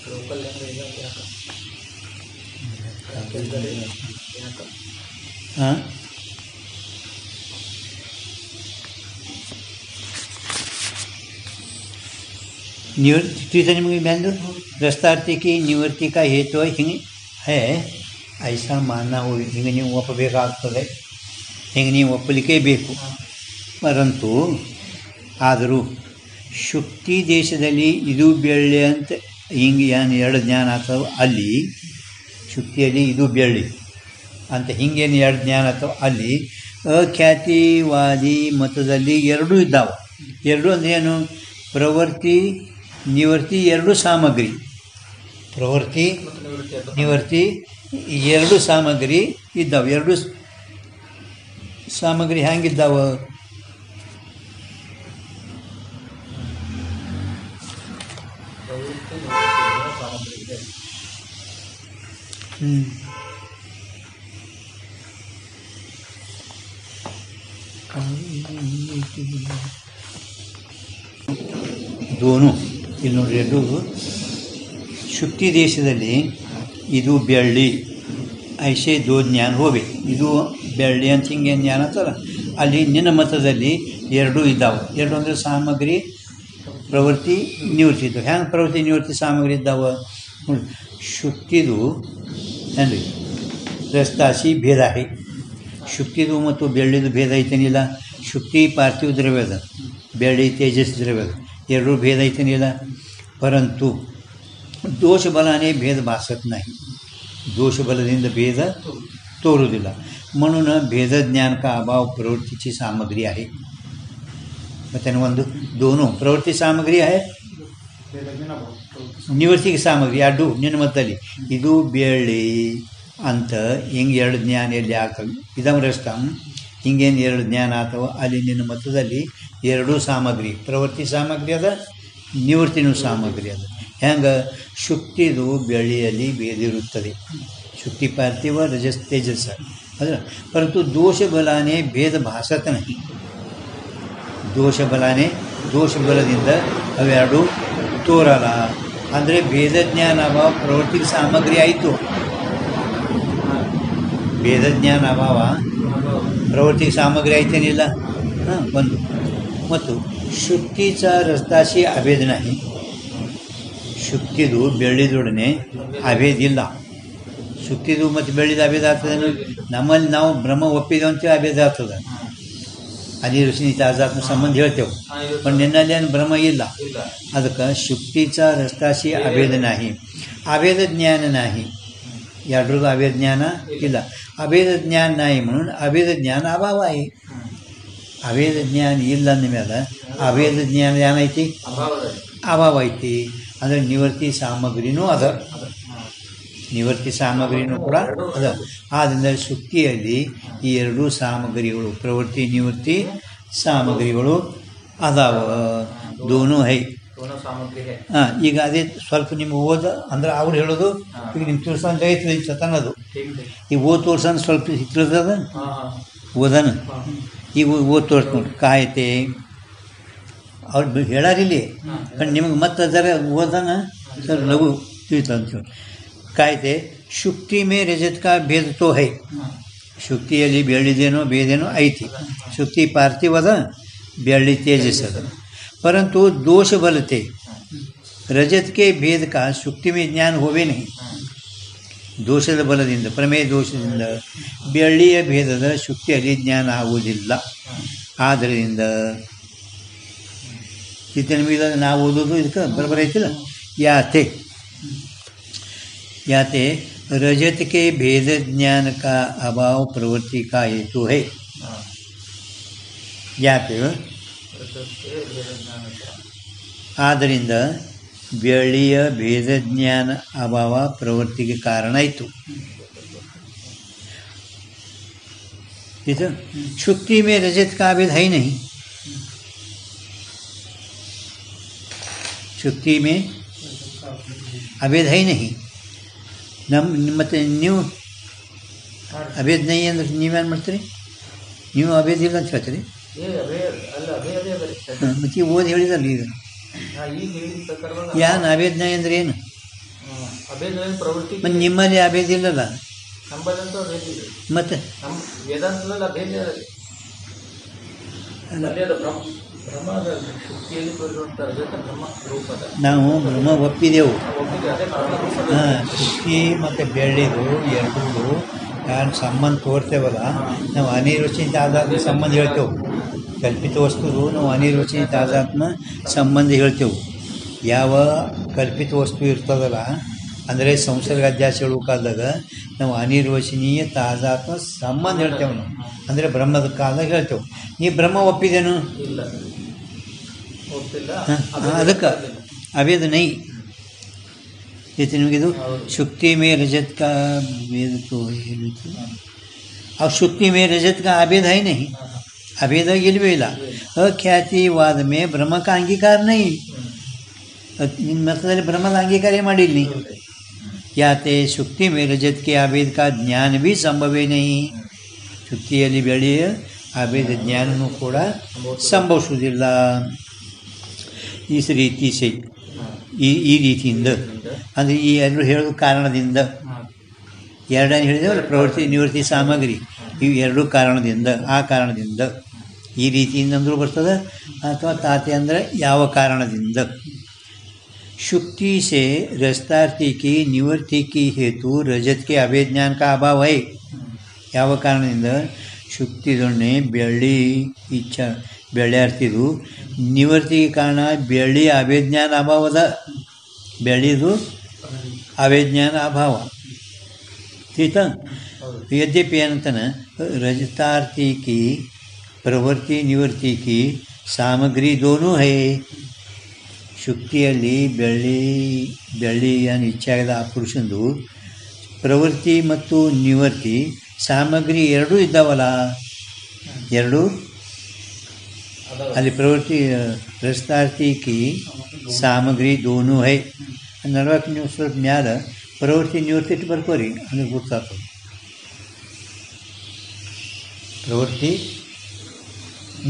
लोकल लैंग्वेज में क्या हाँ निवृत्ति निಮಗೆ ಬಂದು रजतार्थी की निवृत्ति का हेतु है ऐसा मानना हो ಹಿಂಗೆ ನೀವು ಒಪ್ಪಬೇಕಾಗ್ತದೆ ಹಿಂಗೆ ನೀವು ಒಪ್ಪಲಿಕ್ಕೆ ಬೇಕು. ಪರಂತು ಆದರೂ ಶುಕ್ತಿ ದೇಶದಲ್ಲಿ ಇದು ಬೆಳ್ಳಿ ಅಂತ ಹಿಂಗೆ ಏನು ಎರಡು ಜ್ಞಾನ ಆಗ್ತವೆ, ಅಲ್ಲಿ ಶುಕ್ತಿಯಲ್ಲಿ ಇದು ಬೆಳ್ಳಿ ಅಂತ ಹಿಂಗೇನು ಎರಡು ಜ್ಞಾನ ಆಗ್ತವೆ, ಅಲ್ಲಿ ಅಖ್ಯಾತಿವಾದಿ ಮತದಲ್ಲಿ ಎರಡೂ ಇದ್ದಾವೆ. ಎರಡೂ ಅಂದರೆ ಏನು? ಪ್ರವೃತ್ತಿ ನಿವೃತ್ತಿ ಎರಡೂ ಸಾಮಗ್ರಿ. ಪ್ರವೃತ್ತಿ ನಿವೃತ್ತಿ ಎರಡು ಸಾಮಗ್ರಿ ಇದ್ದಾವೆ. ಎರಡು ಸಾಮಗ್ರಿ ಹೆಂಗಿದ್ದಾವೆ? ದೋನು ಇಲ್ಲಿ ನೋಡ್ರಿ, ಎರಡು ಶುಕ್ತಿ ದೇಶದಲ್ಲಿ ಇದು ಬೆಳ್ಳಿ ಐಸೆ ದೋ ಜ್ಞಾನ ಹೋಗಿ ಇದು ಬೆಳ್ಳಿ ಅಂತ ಹಿಂಗೆ ಜ್ಞಾನ ಅಂತಲ್ಲ, ಅಲ್ಲಿ ನಿನ್ನ ಮತದಲ್ಲಿ ಎರಡೂ ಇದ್ದಾವೆ. ಎರಡು ಅಂದರೆ ಸಾಮಗ್ರಿ ಪ್ರವೃತ್ತಿ ನಿವೃತ್ತಿ ಇದ್ದಾವೆ. ಹೆಂಗೆ ಪ್ರವೃತ್ತಿ ನಿವೃತ್ತಿ ಸಾಮಗ್ರಿ ಇದ್ದಾವೆ? ಶುಕ್ತಿದು ಏನ್ರಿ ರಸ್ತಾಸಿ ಭೇದ ಐ. ಶುಕ್ತಿದು ಮತ್ತು ಬೆಳ್ಳಿದು ಭೇದ ಐತೇನಿಲ್ಲ. ಶುಕ್ತಿ ಪಾರ್ಥಿವ ದ್ರವ್ಯ ಅದ, ಬೆಳ್ಳಿ ತೇಜಸ್ ದ್ರವ್ಯ ಅದ, ಎರಡೂ ಭೇದ ಐತೇನಿಲ್ಲ. ಪರಂತು दोष बलाने भेद भासत नाही. दोष बलದಿಂದ भेद तोरुदिಲ್ಲ. म्हणून भेद ज्ञान का अभाव प्रवृत्तीची सामग्री आहे. ಮತ್ತೆ ಒಂದು दोनों प्रवृत्ती सामग्री आहे, ನಿವೃತ್ತಿಗೆ ಸಾಮಗ್ರಿ ಎರಡು ನಿನ್ನ ಮತದಲ್ಲಿ ಇದು ಬೆಳ್ಳಿ ಅಂತ ಹಿಂಗೆ ಎರಡು ಜ್ಞಾನ ಎಲ್ಲಿ ಆಗ್ತವೆ. ಇದಂ ರಸ್ತಂ ಹಿಂಗೇನು ಎರಡು ಜ್ಞಾನ ಆಗ್ತವೆ, ಅಲ್ಲಿ ನಿನ್ನ ಮತದಲ್ಲಿ ಎರಡೂ ಸಾಮಗ್ರಿ ಪ್ರವೃತ್ತಿ ಸಾಮಗ್ರಿ ಅದ, ನಿವೃತ್ತಿನೂ ಸಾಮಗ್ರಿ ಅದ. ಹೆಂಗೆ? ಶುಕ್ತಿದು ಬೆಳ್ಳಿಯಲ್ಲಿ ಭೇದಿರುತ್ತದೆ, ಶುಕ್ತಿ ಪಾರ್ಥಿವ ರಜಸ್ ತೇಜಸ್ ಅದ. ಪರಂತು ದೋಷ ಬಲಾನೆ ಭೇದ ಭಾಸತ ನಹಿ. ದೋಷ ಬಲಾನೆ ದೋಷ ಬಲದಿಂದ ಅವೆರಡು ತೋರಲ್ಲ. ಅಂದರೆ ಭೇದ ಜ್ಞಾನ ಅಭಾವ ಪ್ರವೃತ್ತಿಗೆ ಸಾಮಗ್ರಿ ಆಯಿತು. ಭೇದ ಜ್ಞಾನ ಅಭಾವ ಪ್ರವೃತ್ತಿಗೆ ಸಾಮಗ್ರಿ ಆಯ್ತೇನಿಲ್ಲ. ಹಾಂ ಒಂದು. ಮತ್ತು ಶುಕ್ತಿचा ರಸ್ತಾಸಿ ಅಭೇದ नाही. ಶುಕ್ತಿದು ಬೆಳ್ಳಿದೊಡನೆ ಅಭೇದ ಇಲ್ಲ. ಶುಕ್ತಿದು ಮತ್ತು ಬೆಳ್ಳಿದ ಅಭೇದ ಆಗ್ತದೆ. ನಮ್ಮಲ್ಲಿ ನಾವು ಬ್ರಹ್ಮ ಒಪ್ಪಿದೇವೆ ಅಂತೇಳಿ ಅಭೇದ ಆಗ್ತದೆ. ಅಲ್ಲಿ ಋಷಿ ತಾಜಾತ್ಮ ಸಂಬಂಧ ಹೇಳ್ತೇವೆ, पण ನಿನ್ನಲ್ಲಿ ಏನು ಬ್ರಹ್ಮ ಇಲ್ಲ. ಅದಕ್ಕೆ ಶುಕ್ತಿचा ರಸ್ತಾಸಿ ಅಭೇದ नाही, ಅಭೇದ ಜ್ಞಾನ नाही. ಎರಡರದು ಅಭೇದ ಜ್ಞಾನ ಇಲ್ಲ. ಅಭೇದ ಜ್ಞಾನ नाही म्हणून ಅಭೇದ ಜ್ಞಾನ ಅಭಾವ आहे. ಅಭೇದ ಜ್ಞಾನ ಇಲ್ಲ ಅಂದಮೇಲೆ ಅಭೇದ ಜ್ಞಾನ ಏನೈತಿ? ಅಭಾವ ಐತಿ. ಅಂದರೆ ನಿವೃತ್ತಿ ಸಾಮಗ್ರಿನೂ ಅದ, ನಿವೃತ್ತಿ ಸಾಮಗ್ರಿನೂ ಕೂಡ ಅದ. ಆದ್ದರಿಂದ ಶುಕ್ತಿಯಲ್ಲಿ ಈ ಎರಡೂ ಸಾಮಗ್ರಿಗಳು ಪ್ರವೃತ್ತಿ ನಿವೃತ್ತಿ ಸಾಮಗ್ರಿಗಳು ಅದಾವ. ದೋನು ಹೈ. ಹಾಂ, ಈಗ ಅದೇ ಸ್ವಲ್ಪ ನಿಮ್ಗೆ ಓದ ಅಂದ್ರೆ ಅವ್ರು ಹೇಳೋದು ಈಗ ನಿಮ್ಮ ತೋರ್ಸಂತ ಐತಿ ತನ್ನದು. ಈಗ ಓದ್ ತೋರ್ಸಂದು ಸ್ವಲ್ಪ ತಿಳಿದದ ಓದನ. ಈಗ ಓದ್ ತೋರ್ಸ್ ನೋಡಿ ಕಾಯ್ತೆ ಅವ್ರು ಹೇಳಾರಿಲ್ಲಿ, ಬಟ್ ನಿಮಗೆ ಮತ್ತೆ ಅದರ ಓದನ ಸರ್ ಲಘು ತಿಳಿತ ಅಂತೇಳಿ. ಕಾಯ್ತೆ ಶುಕ್ತಿ ಮೇ ರಜತ್ ಕಾ ಭೇದ ತೋ ಹೈ. ಶುಕ್ತಿಯಲ್ಲಿ ಬೆಳ್ಳಿದೇನೋ ಭೇದೇನೋ ಐತಿ. ಶುಕ್ತಿ ಪಾರ್ಥಿವದ, ಬೆಳ್ಳಿ ತೇಜಸ್ ಅದ. परंतु दोष बलते रजत के भेद का शुक्ति में ज्ञान होवे नहीं. ದೋಷದ ಬಲದಿಂದ ಪ್ರಮೇಯ ದೋಷದಿಂದ ಬೆಳ್ಳಿಯ ಭೇದದ ಶುಕ್ತಿಯಲ್ಲಿ ಜ್ಞಾನ ಆಗುವುದಿಲ್ಲ. ಆದ್ದರಿಂದ ಚಿತ್ತನ ಮೇಲೆ ನಾವು ಓದೋದು ಇದಕ್ಕೆ ಬರಬರ ಐತಿಲ್ಲ. याते रजत के भेद ज्ञान का अभाव प्रवृत्ति का हेतु है. याते ಆದ್ದರಿಂದ ಬೆಳ್ಳಿಯ ಭೇದ ಜ್ಞಾನ ಅಭಾವ ಪ್ರವೃತ್ತಿಗೆ ಕಾರಣ ಆಯಿತು. ಇದು ಶುಕ್ತಿ ಮೇ ರಜत का अभेद है ही नहीं. ಶುಕ್ತಿ ಮೇ ಅಭೇದ है ही नहीं. ಮತ್ತು ನೀವು ಅಭೇದ ನೈ ಅಂದ್ರೆ ನೀವೇನು ಮಾಡ್ತೀರಿ? ನೀವು ಅಭೇದ ಇಲ್ಲ ಅಂತ ಹೇಳ್ತೀರಿ. ಮತ್ತೆ ಓದಿ ಹೇಳಿದಲ್ಲ ಈಗ ಯಾನ್ ಅಭೇದ ನೈ ಅಂದ್ರೆ ಏನು? ಮತ್ತು ನಿಮ್ಮಲ್ಲಿ ಅಭೇದ ಇಲ್ಲಲ್ಲ ಮತ್ತೆ ನಾವು ಬ್ರಹ್ಮ ಒಪ್ಪಿದೆವು. ಹಾಂ, ಶುಕ್ತಿ ಮತ್ತು ಬೆಳ್ಳಿದು ಎರಡೂ ಯಾರು ಸಂಬಂಧ ತೋರ್ತೇವಲ್ಲ ನಾವು ಅನಿರ್ವಚನಿತ ಆಧ್ಯಾತ್ಮ ಸಂಬಂಧ ಹೇಳ್ತೇವೆ. ಕಲ್ಪಿತ ವಸ್ತುದು ನಾವು ಅನಿರ್ವಚನಿತ ಆಧ್ಯಾತ್ಮ ಸಂಬಂಧ ಹೇಳ್ತೇವೆ. ಯಾವ ಕಲ್ಪಿತ ವಸ್ತು ಇರ್ತದಲ್ಲ ಅಂದರೆ ಸಂಸರ್ಗ ಅಧ್ಯಾಸ ಹೇಳುವ ಕಾಲದಾಗ ನಾವು ಅನಿರ್ವಚನೀಯ ತಾದಾತ್ಮ ಸಂಬಂಧ ಹೇಳ್ತೇವೆ. ನಾವು ಅಂದರೆ ಬ್ರಹ್ಮದ ಕಾಲದಾಗ ಹೇಳ್ತೇವೆ. ನೀ ಬ್ರಹ್ಮ ಒಪ್ಪಿದೇನು? ಇಲ್ಲ, ಒಪ್ಪಿಲ್ಲ. ಅದಕ್ಕೆ ಅವೇದ ನೈ ಜೊತೆ ನಿಮಗಿದು ಶುಕ್ತಿ ಮೇ रजत का वेद तो अब शुक्ति में रजत का अभेद है नहीं, अभेद गिलवे ಇಲ್ಲ. ಅಖ್ಯಾತಿವಾದ ಮೇ ಬ್ರಹ್ಮ का अंगीकार नहीं. ನಿನ್ನ ಮತದಲ್ಲಿ ಬ್ರಹ್ಮದ ಅಂಗೀಕಾರ ಮಾಡಿಲ್ಲ. ಯಾತೆ ಶುಕ್ತಿ ಮೇ ರಜತ್ ಕೆ ಅಭೇದ का ज्ञान भी संभवे नहीं. ಶುಕ್ತಿಯಲ್ಲಿ ಬೆಳೆಯ ಅಭೇದ ಜ್ಞಾನನೂ ಕೂಡ ಸಂಭವಿಸುವುದಿಲ್ಲ. ಈ ರೀತಿ ಸೈ ಈ ರೀತಿಯಿಂದ ಅಂದರೆ ಈ ಎರಡು ಹೇಳೋ ಕಾರಣದಿಂದ ಎರಡನೇ ಹೇಳಿದೆವಲ್ಲ ಪ್ರವೃತ್ತಿ ನಿವೃತ್ತಿ ಸಾಮಗ್ರಿ ಇವು ಎರಡೂ ಕಾರಣದಿಂದ ಆ ಕಾರಣದಿಂದ ಈ ರೀತಿಯಿಂದ ಅಂದರೂ ಬರ್ತದೆ ಅಥವಾ ತಾತೆ ಅಂದರೆ ಯಾವ ಕಾರಣದಿಂದ. शुक्ति से रस्तार्थी की निवृत्ति की हेतु रजत के अभेद ज्ञान का अभाव है. ಯಾವ ಕಾರಣದಿಂದ ಶುಕ್ತಿದೊಣ್ಣೆ ಬೆಳ್ಳಿ ಇಚ್ಛಾ ಬೆಳ್ಳಿಯಾರ್ತಿದು ನಿವೃತ್ತಿಗೆ ಕಾರಣ ಬೆಳ್ಳಿ ಅಭೇಜ್ಞಾನ ಅಭಾವದ ಬೆಳ್ಳಿದು ಅಭೇಜ್ಞಾನ ಅಭಾವ ठीक है. यद्यपि ಏನಂತಾನೆ रजतार्थी की प्रवृत्ति निवृत्ति की सामग्री दोनों है. ಶುಕ್ತಿಯಲ್ಲಿ ಬೆಳ್ಳಿ ಏನು ಇಚ್ಛೆ ಆಗದ ಆ ಪುರುಷಂದು ಪ್ರವೃತ್ತಿ ಮತ್ತು ನಿವೃತ್ತಿ ಸಾಮಗ್ರಿ ಎರಡೂ ಇದ್ದಾವಲ್ಲ, ಎರಡೂ ಅಲ್ಲಿ ಪ್ರವೃತ್ತಿ ರಸ್ತಾರ್ಥಿ ಕಿ ಸಾಮಗ್ರಿ ದೋನು ಹೈ. 40 ನೀವು ಸ್ವಲ್ಪ ಮ್ಯಾಲ ಪ್ರವೃತ್ತಿ ನಿವೃತ್ತಿ ಇಟ್ಟು ಬರ್ಕೋರಿ ಅಂದ್ರೆ ಗೊತ್ತಾಗ್ತದೆ. प्रवृत्ति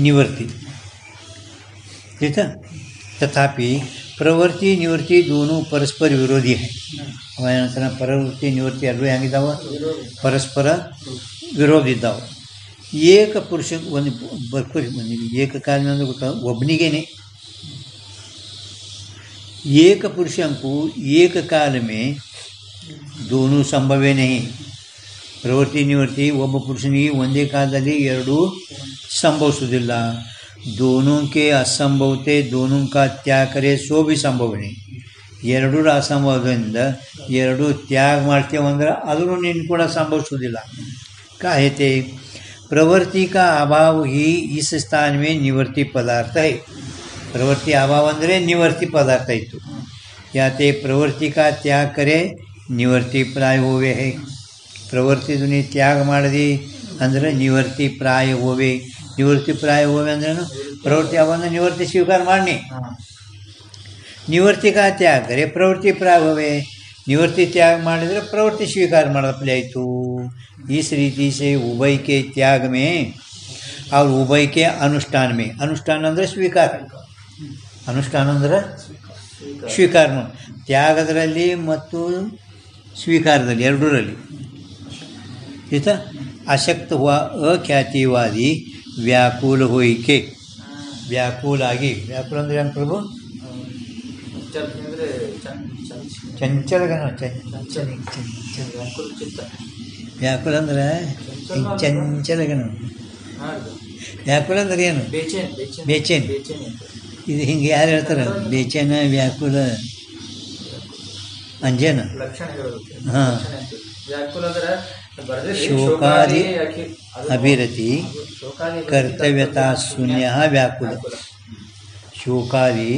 निवृत्ति ठीक है. तथापि प्रवृत्ति निवृत्ति दोनों परस्पर विरोधी है. ಏನಂತಾನೆ ಪ್ರವೃತ್ತಿ ನಿವೃತ್ತಿ ಎರಡೂ ಹೆಂಗಿದ್ದಾವೆ? ಪರಸ್ಪರ ವಿರೋಧ ಇದ್ದಾವೆ. ಏಕ ಪುರುಷ ಒಂದು ಬರ್ಕೋರಿ ಬಂದಿದೆ ಏಕಕಾಲ ಅಂದ್ರೆ ಗೊತ್ತಾಗ ಒಬ್ಬನಿಗೇನೆ ಏಕ ಪುರುಷಂಕು ಏಕಕಾಲ ಮೇ दोनों संभवे नहीं. ಪ್ರವೃತ್ತಿ ನಿವೃತ್ತಿ ಒಬ್ಬ ಪುರುಷನಿಗೆ ಒಂದೇ ಕಾಲದಲ್ಲಿ ಎರಡೂ ಸಂಭವಿಸುವುದಿಲ್ಲ. दोनों के असंभवते दोनों का त्याग करे सो भी संभव नहीं. ಎರಡೂ ಅಸಂಭವದಿಂದ ಎರಡೂ ತ್ಯಾಗ ಮಾಡ್ತೇವಂದ್ರೆ ಅದೂ ನಿನ್ನ ಕೂಡ ಸಂಭವಿಸುವುದಿಲ್ಲ. ಕಾಹೇತೆ प्रवृत्ति का अभाव ही इस स्थान में निवृत्ति पदार्थ है. प्रवृत्ति अभाव ಅಂದರೆ निवृत्ति पदार्थ ಇತ್ತು. ಯಾತೆ ಪ್ರವೃತ್ತಿ का त्याग करे निवृत्ति प्राय होवे है. ಪ್ರವೃತ್ತಿದು ನೀ ತ್ಯಾಗ ಮಾಡಿದಿ ಅಂದರೆ ನಿವೃತ್ತಿ ಪ್ರಾಯ ಹೋವೆ. ನಿವೃತ್ತಿ ಪ್ರಾಯ ಹೋವೆ ಅಂದ್ರೇನು? ಪ್ರವೃತ್ತಿ ಅವಂದ ನಿವೃತ್ತಿ ಸ್ವೀಕಾರ ಮಾಡಿ ನಿವೃತ್ತಿ का त्याग करे प्रवृत्ति प्राय होवे. निवृत्ति त्याग ಮಾಡಿದರೆ ಪ್ರವೃತ್ತಿ ಸ್ವೀಕಾರ ಮಾಡೋದಪ್ಲೆ ಆಯಿತು. इस रीति से उभय के त्याग में और उभय के अनुष्ठान में, अनुष्ठान ಅಂದರೆ ಸ್ವೀಕಾರ, ಅನುಷ್ಠಾನ ಅಂದರೆ ಸ್ವೀಕಾರ, ತ್ಯಾಗದರಲ್ಲಿ ಮತ್ತು ಸ್ವೀಕಾರದಲ್ಲಿ ಎರಡರಲ್ಲಿ ठीक है. अशक्त हुआ अख्यातिवादी व्याकुल होइके व्याकुल आಗಿ ವ್ಯಾಕುಲ ಅಂದರೆ ಏನು ಪ್ರಭು? ಚಂಚಲಗನ ವ್ಯಾಕುಲ ಅಂದರೆ ಚಂಚಲಗನ. ವ್ಯಾಕುಲ ಅಂದರೆ ಏನು? ಬೇಚೇನ್. ಇದು ಹಿಂಗೆ ಯಾರು ಹೇಳ್ತಾರೆ? ಬೇಚೇನ ವ್ಯಾಕುಲ ಅಂಜನ. ಹಾಂ. ಶೋಕಾದಿ ಅಭಿರತಿ ಕರ್ತವ್ಯತಾ ಶೂನ್ಯ ವ್ಯಾಕುಲ. ಶೋಕಾದಿ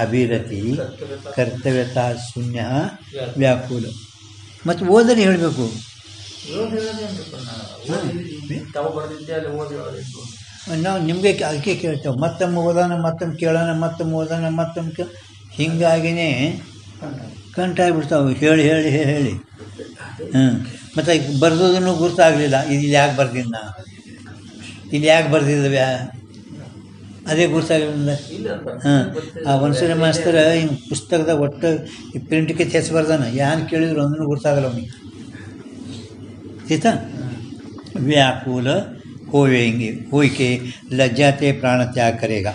ಅಭಿರತಿ ಕರ್ತವ್ಯತಾ ಶೂನ್ಯ ವ್ಯಾಕುಲ. ಮತ್ತು ಓದಲಿ ಹೇಳಬೇಕು. ನಾವು ನಿಮಗೆ ಅದಕ್ಕೆ ಕೇಳ್ತೇವೆ. ಮತ್ತೊಮ್ಮೆ ಓದೋಣ, ಮತ್ತೊಮ್ಮೆ ಕೇಳೋಣ, ಮತ್ತೊಮ್ಮೆ ಓದೋಣ, ಮತ್ತೊಮ್ಮೆ ಹೀಗಾಗಿನೇ ಕಂಟಾಗ್ಬಿಡ್ತಾವೆ ಹೇಳಿ ಹೇಳಿ ಹೇಳಿ. ಮತ್ತು ಬರ್ದೋದನ್ನು ಗುರ್ತಾಗಲಿಲ್ಲ. ಇದು ಯಾಕೆ ಬರ್ದಿದ್ದ, ಇಲ್ಲಿ ಯಾಕೆ ಬರ್ದಿದ್ದ, ಅದೇ ಗುರ್ತಾಗಲಿಲ್ಲ. ಆ ಒಂದ್ಸರಿ ಮಾಸ್ತರ ಹಿಂಗೆ ಪುಸ್ತಕದಾಗ ಒಟ್ಟು ಈ ಪ್ರಿಂಟ್ಗೆ ತೆಸ್ ಬರ್ದಾನ, ಯಾರು ಕೇಳಿದ್ರು ಅಂದ್ರೂ ಗುರ್ತಾಗಲ್ಲ ಅವನಿಗೆ. ಆಯ್ತಾ? ವ್ಯಾಕುಲ ಹೋವೆಂಗೆ ಹೋಯ್ಕೆ ಲಜ್ಜಾತೆ ಪ್ರಾಣ ತ್ಯಾಗ ಕರೆಗ.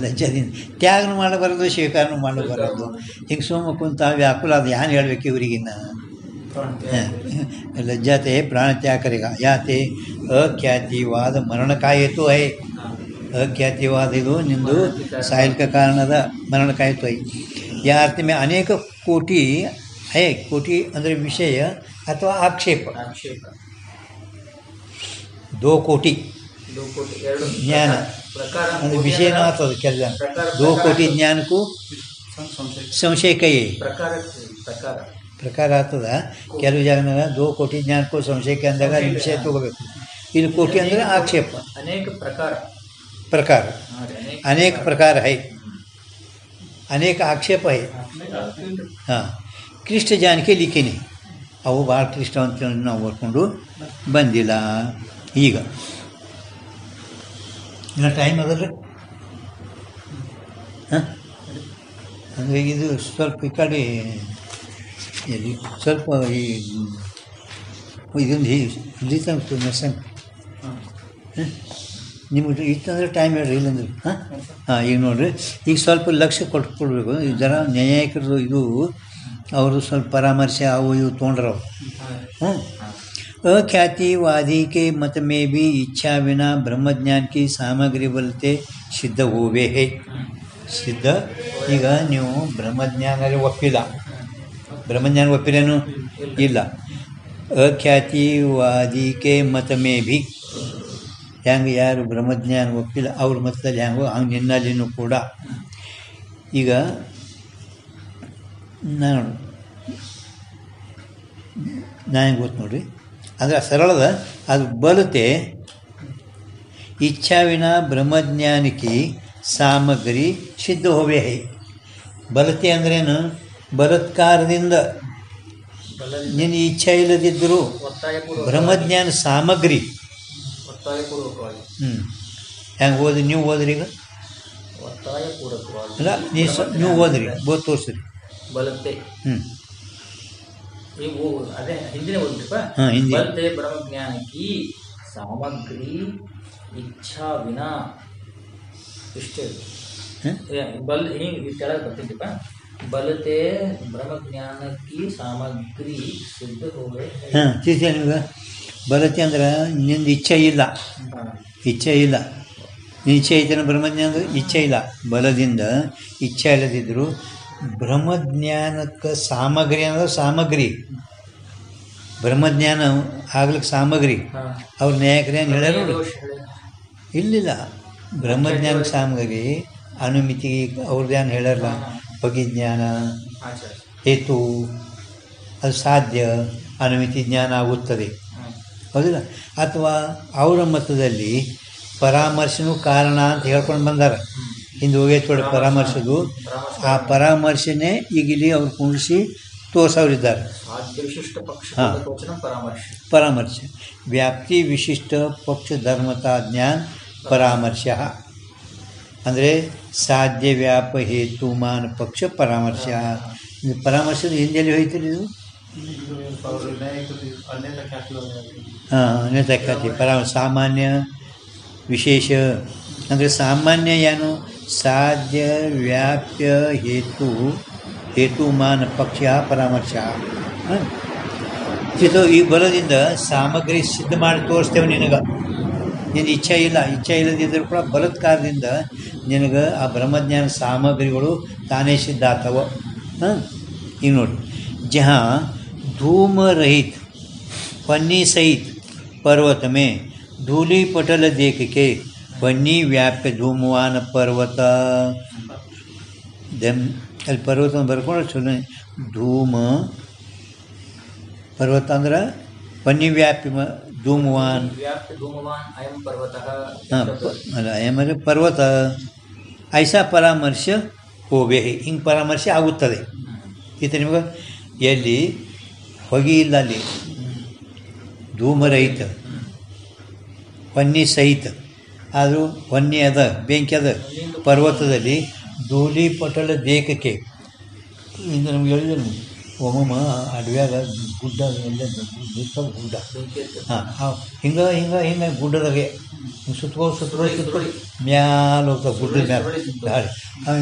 ಲಜ್ಜಾದಿಂದ ತ್ಯಾಗನೂ ಮಾಡಬಾರದು, ಸ್ವೀಕಾರನೂ ಮಾಡಬಾರದು. ಹಿಂಗೆ ಸೋಮ ಕುಂತ ವ್ಯಾಕುಲ ಅದು ಯಾರು ಹೇಳ್ಬೇಕು ಇವರಿಗಿನ್ನ? लज्जाते प्राण त्याग करेगा याते अख्यातिवाद ಮರಣಕಾಯಿತು ಐ अख्यातिवाद ಇದು ನಿಂದು ಸಾಯಲಿಕ ಕಾರಣದ ಮರಣಕಾಯಿತು ಐ या अर्थ में अनेक कोटि है कोटि ಅಂದರೆ ವಿಷಯ ಅಥವಾ ಆಕ್ಷೇಪ दो कोटि ज्ञान ಅಂದರೆ ವಿಷಯನ ಆಗ್ತದೆ ಕೆಲಸ दो कोटि ज्ञानಕ್ಕೂ ಸಂಶಯ ಕೈ ಪ್ರಕಾರ ಆಗ್ತದ ಕೆಲವು ಜಾಗನಾಗ 2 ಕೋಟಿ ಜ್ಞಾನಕ್ಕೂ ಸಂಶಯಕ್ಕೆ ಅಂದಾಗ ವಿಷಯ ತಗೋಬೇಕು ಇಲ್ಲಿ ಕೋಟಿ ಅಂದರೆ ಆಕ್ಷೇಪ प्रकार अनेक प्रकार है अनेक आक्षेप है हाँ क्लिष्ट जान के लिखे नहीं अವು ಭಾಳ ಕ್ಲಿಷ್ಟ ಅಂತ ನಾವು ಓದ್ಕೊಂಡು ಬಂದಿಲ್ಲ ಈಗ ಇನ್ನು ಟೈಮ್ ಅದಲ್ಲ ಹಾಂ ಅಂದರೆ ಇದು ಸ್ವಲ್ಪ ಈ ಕಡೆ ಎಲ್ಲಿ ಸ್ವಲ್ಪ ಈ ಇದೊಂದು ಇಲ್ಲಿ ತನಕ ಮೆಸನ್ ನಿಮಗೆ ಇತ್ತಂದ್ರೆ ಟೈಮ್ ಹೇಳ್ರಿ ಇಲ್ಲಂದ್ರೆ ಹಾಂ ಈಗ ನೋಡಿರಿ ಈಗ ಸ್ವಲ್ಪ ಲಕ್ಷ್ಯ ಕೊಟ್ಕೊಡ್ಬೇಕು ಈ ಜನ ನ್ಯಾಯಿಕರು ಇದು ಅವರು ಸ್ವಲ್ಪ ಪರಾಮರ್ಶೆ ಅವು ಇವು ತೊಗೊಂಡ್ರವು ಹಾಂ अख्यातिवादी के मत में भी इच्छा बिना ब्रह्मज्ञान की सामग्री बोलते सिद्ध होवे है सिद्ध ಈಗ ನೀವು ಬ್ರಹ್ಮಜ್ಞಾನದಲ್ಲಿ ಒಪ್ಪಿಲ್ಲ ಬ್ರಹ್ಮಜ್ಞಾನ ಒಪ್ಪಿಲ್ಲೇನು ಇಲ್ಲ अख्यातिवादी के मत में भी ಹೆಂಗೆ ಯಾರು ಬ್ರಹ್ಮಜ್ಞಾನ ಒಪ್ಪಿಲ್ಲ ಅವ್ರ ಮತದಲ್ಲಿ ಹೆಂಗೋ ಹಂಗೆ ನಿನ್ನಲ್ಲಿನೂ ಕೂಡ ಈಗ ನಾನು ಗೊತ್ತು ನೋಡಿರಿ ಅಂದರೆ ಸರಳದ ಅದು ಬಲತೆ ಇಚ್ಛಾವಿನ ಬ್ರಹ್ಮಜ್ಞಾನಕ್ಕೆ ಸಾಮಗ್ರಿ ಸಿದ್ಧ ಹೋವೆ ಹೈ ಬಲತೆ ಅಂದ್ರೇನು ಬಲತ್ಕಾರದಿಂದ ನಿನ್ನ ಇಚ್ಛೆ ಇಲ್ಲದಿದ್ದರೂ ಬ್ರಹ್ಮಜ್ಞಾನ ಸಾಮಗ್ರಿ ಹೆಂಗೆ ಓದಿ ನೀವು ಓದ್ರಿ ಈಗ ಅಲ್ಲ ನೀವು ಓದ್ರಿ ಬೋತ್ ತೋರಿಸ್ರಿ ಬಲತೆ ನೀವು ಅದೇ ಹಿಂದಿನ ಓದ್ರಿಪ್ಪ ಹಿಂದಿ ಬಲತೆ ಬ್ರಹ್ಮಜ್ಞಾನಕ್ಕೆ ಸಾಮಗ್ರಿ ಇಚ್ಛಾ ವಿನಾ ಇಷ್ಟೇ ಬಲ್ ಹಿಂಗೆ ಕೆಳಗೆ ಬರ್ತಿದ್ದೀಪ ಬಲತೆ ಬ್ರಹ್ಮಜ್ಞಾನಕ್ಕೆ ಸಾಮಗ್ರಿ ಸಿದ್ಧ ಹೋವೆ ಹಾಂ ತಿಳಿಸಿ ನಿಮ್ಗೆ ಬಲತೆ ಅಂದ್ರೆ ನಿಂದು ಇಚ್ಛೆ ಇಲ್ಲ ಇಚ್ಛೆ ಇಲ್ಲ ಇಚ್ಛೆ ಐತನ ಬ್ರಹ್ಮಜ್ಞಾನದ ಇಚ್ಛೆ ಇಲ್ಲ ಬಲದಿಂದ ಇಚ್ಛೆ ಇಲ್ಲದಿದ್ದರೂ ಬ್ರಹ್ಮಜ್ಞಾನಕ್ಕೆ ಸಾಮಗ್ರಿ ಅಂದ್ರೆ ಸಾಮಗ್ರಿ ಬ್ರಹ್ಮಜ್ಞಾನ ಆಗ್ಲಿಕ್ಕೆ ಸಾಮಗ್ರಿ ಅವ್ರ ನ್ಯಾಯಕರೇನು ಹೇಳ್ಯಾರ ನೋಡಿ ಇಲ್ಲಿಲ್ಲ ಬ್ರಹ್ಮಜ್ಞಾನಕ್ಕೆ ಸಾಮಗ್ರಿ ಅನುಮಿತಿ ಅವ್ರದ್ದೇನು ಹೇಳ್ಯಾರಲ್ಲ ಬಗೆಜ್ಞಾನ ಹೇತು ಅದು ಸಾಧ್ಯ ಅನುಮಿತಿ ಜ್ಞಾನ ಆಗುತ್ತದೆ ಹೌದಿಲ್ಲ ಅಥವಾ ಅವರ ಮತದಲ್ಲಿ ಪರಾಮರ್ಶನೂ ಕಾರಣ ಅಂತ ಹೇಳ್ಕೊಂಡು ಬಂದಾರ ಹಿಂದೆ ಹೋಗೈತೆ ನೋಡಿ ಪರಾಮರ್ಶದು ಆ ಪರಾಮರ್ಶನೇ ಈಗ ಇಲ್ಲಿ ಅವ್ರು ಕುಂಡಿಸಿ ತೋರ್ಸವ್ರಿದ್ದಾರೆ ಹಾಂ ಪರಾಮರ್ಶ ವ್ಯಾಪ್ತಿ ವಿಶಿಷ್ಟ ಪಕ್ಷ ಧರ್ಮತಾ ಜ್ಞಾನ ಪರಾಮರ್ಶ ಅಂದರೆ ಸಾಧ್ಯ ವ್ಯಾಪ ಹೇತುಮಾನ ಪಕ್ಷ ಪರಾಮರ್ಶ ಪರಾಮರ್ಶದ ಹಿಂದೆಲ್ಲಿ ಹೋಯ್ತಿರಿ ಇದು ಹಾಂ ಅನ್ಯತಾ ಖ್ಯಾತಿ ಸಾಮಾನ್ಯ ವಿಶೇಷ ಅಂದರೆ ಸಾಮಾನ್ಯ ಏನು ಸಾಧ್ಯ ವ್ಯಾಪ್ಯ ಹೇತುಮಾನ ಪಕ್ಷ ಪರಾಮರ್ಶ ಇದು ಈ ಬರೋದಿಂದ ಸಾಮಗ್ರಿ ಸಿದ್ಧ ಮಾಡಿ ತೋರಿಸ್ತೇವೆ ನಿನಗೆ ನಿನ್ನ ಇಚ್ಛೆ ಇಲ್ಲದಿದ್ದರೂ ಕೂಡ ಬಲತ್ಕಾರದಿಂದ ನಿನಗೆ ಆ ಬ್ರಹ್ಮಜ್ಞಾನ ಸಾಮಗ್ರಿಗಳು ತಾನೇ ಸಿದ್ಧ ಆಗ್ತವೆ ಹಾಂ ಈಗ ನೋಡಿ जहाँ धूम रहित पन्नी सहित पर्वत में धूली पटल देख के पन्नी व्याप्य धूमवान पर्वत ಅಲ್ಲಿ ಪರ್ವತ ಬರ್ಕೊಂಡು ಚಲೋ ಧೂಮ ಪರ್ವತ ಅಂದ್ರೆ ಪನ್ನಿ ವ್ಯಾಪ್ಯ ಧೂಮವಾನ್ ಹಾಂ ಅಲ್ಲ ಅಯಂ ಅಂದರೆ ಪರ್ವತ ಐಸಾ ಪರಾಮರ್ಶ ಹೋವೆ ಹಿಂಗೆ ಪರಾಮರ್ಶ ಆಗುತ್ತದೆ ಈತ ನಿಮಗೆ ಎಲ್ಲಿ ಹೊಗೆ ಇಲ್ಲ ಅಲ್ಲಿ ಧೂಮರಹಿತ ಪನ್ನಿ ಸಹಿತ ಆದರೂ ಹೊನ್ನೆ ಅದ ಬೆಂಕಿ ಅದ ಪರ್ವತದಲ್ಲಿ ಧೂಳಿ ಪಟಲ ದೇಕಕ್ಕೆ ಇಂದ ನಮ್ಗೆ ಹೇಳಿದ್ರು ಒಮ್ಮಮ್ಮ ಅಡವ್ಯಾಗ ಗುಡ್ಡ ಎಲ್ಲ ಗುಡ್ಡ ಹಾಂ ಹಿಂಗೆ ಗುಡ್ಡದಾಗೆ ಸುತ್ಕೊಂಡು ಮ್ಯಾಲ ಹೋಗ್ತಾವೆ ಗುಡ್ಡದ ಮ್ಯಾಲೆ ಗಾಳಿ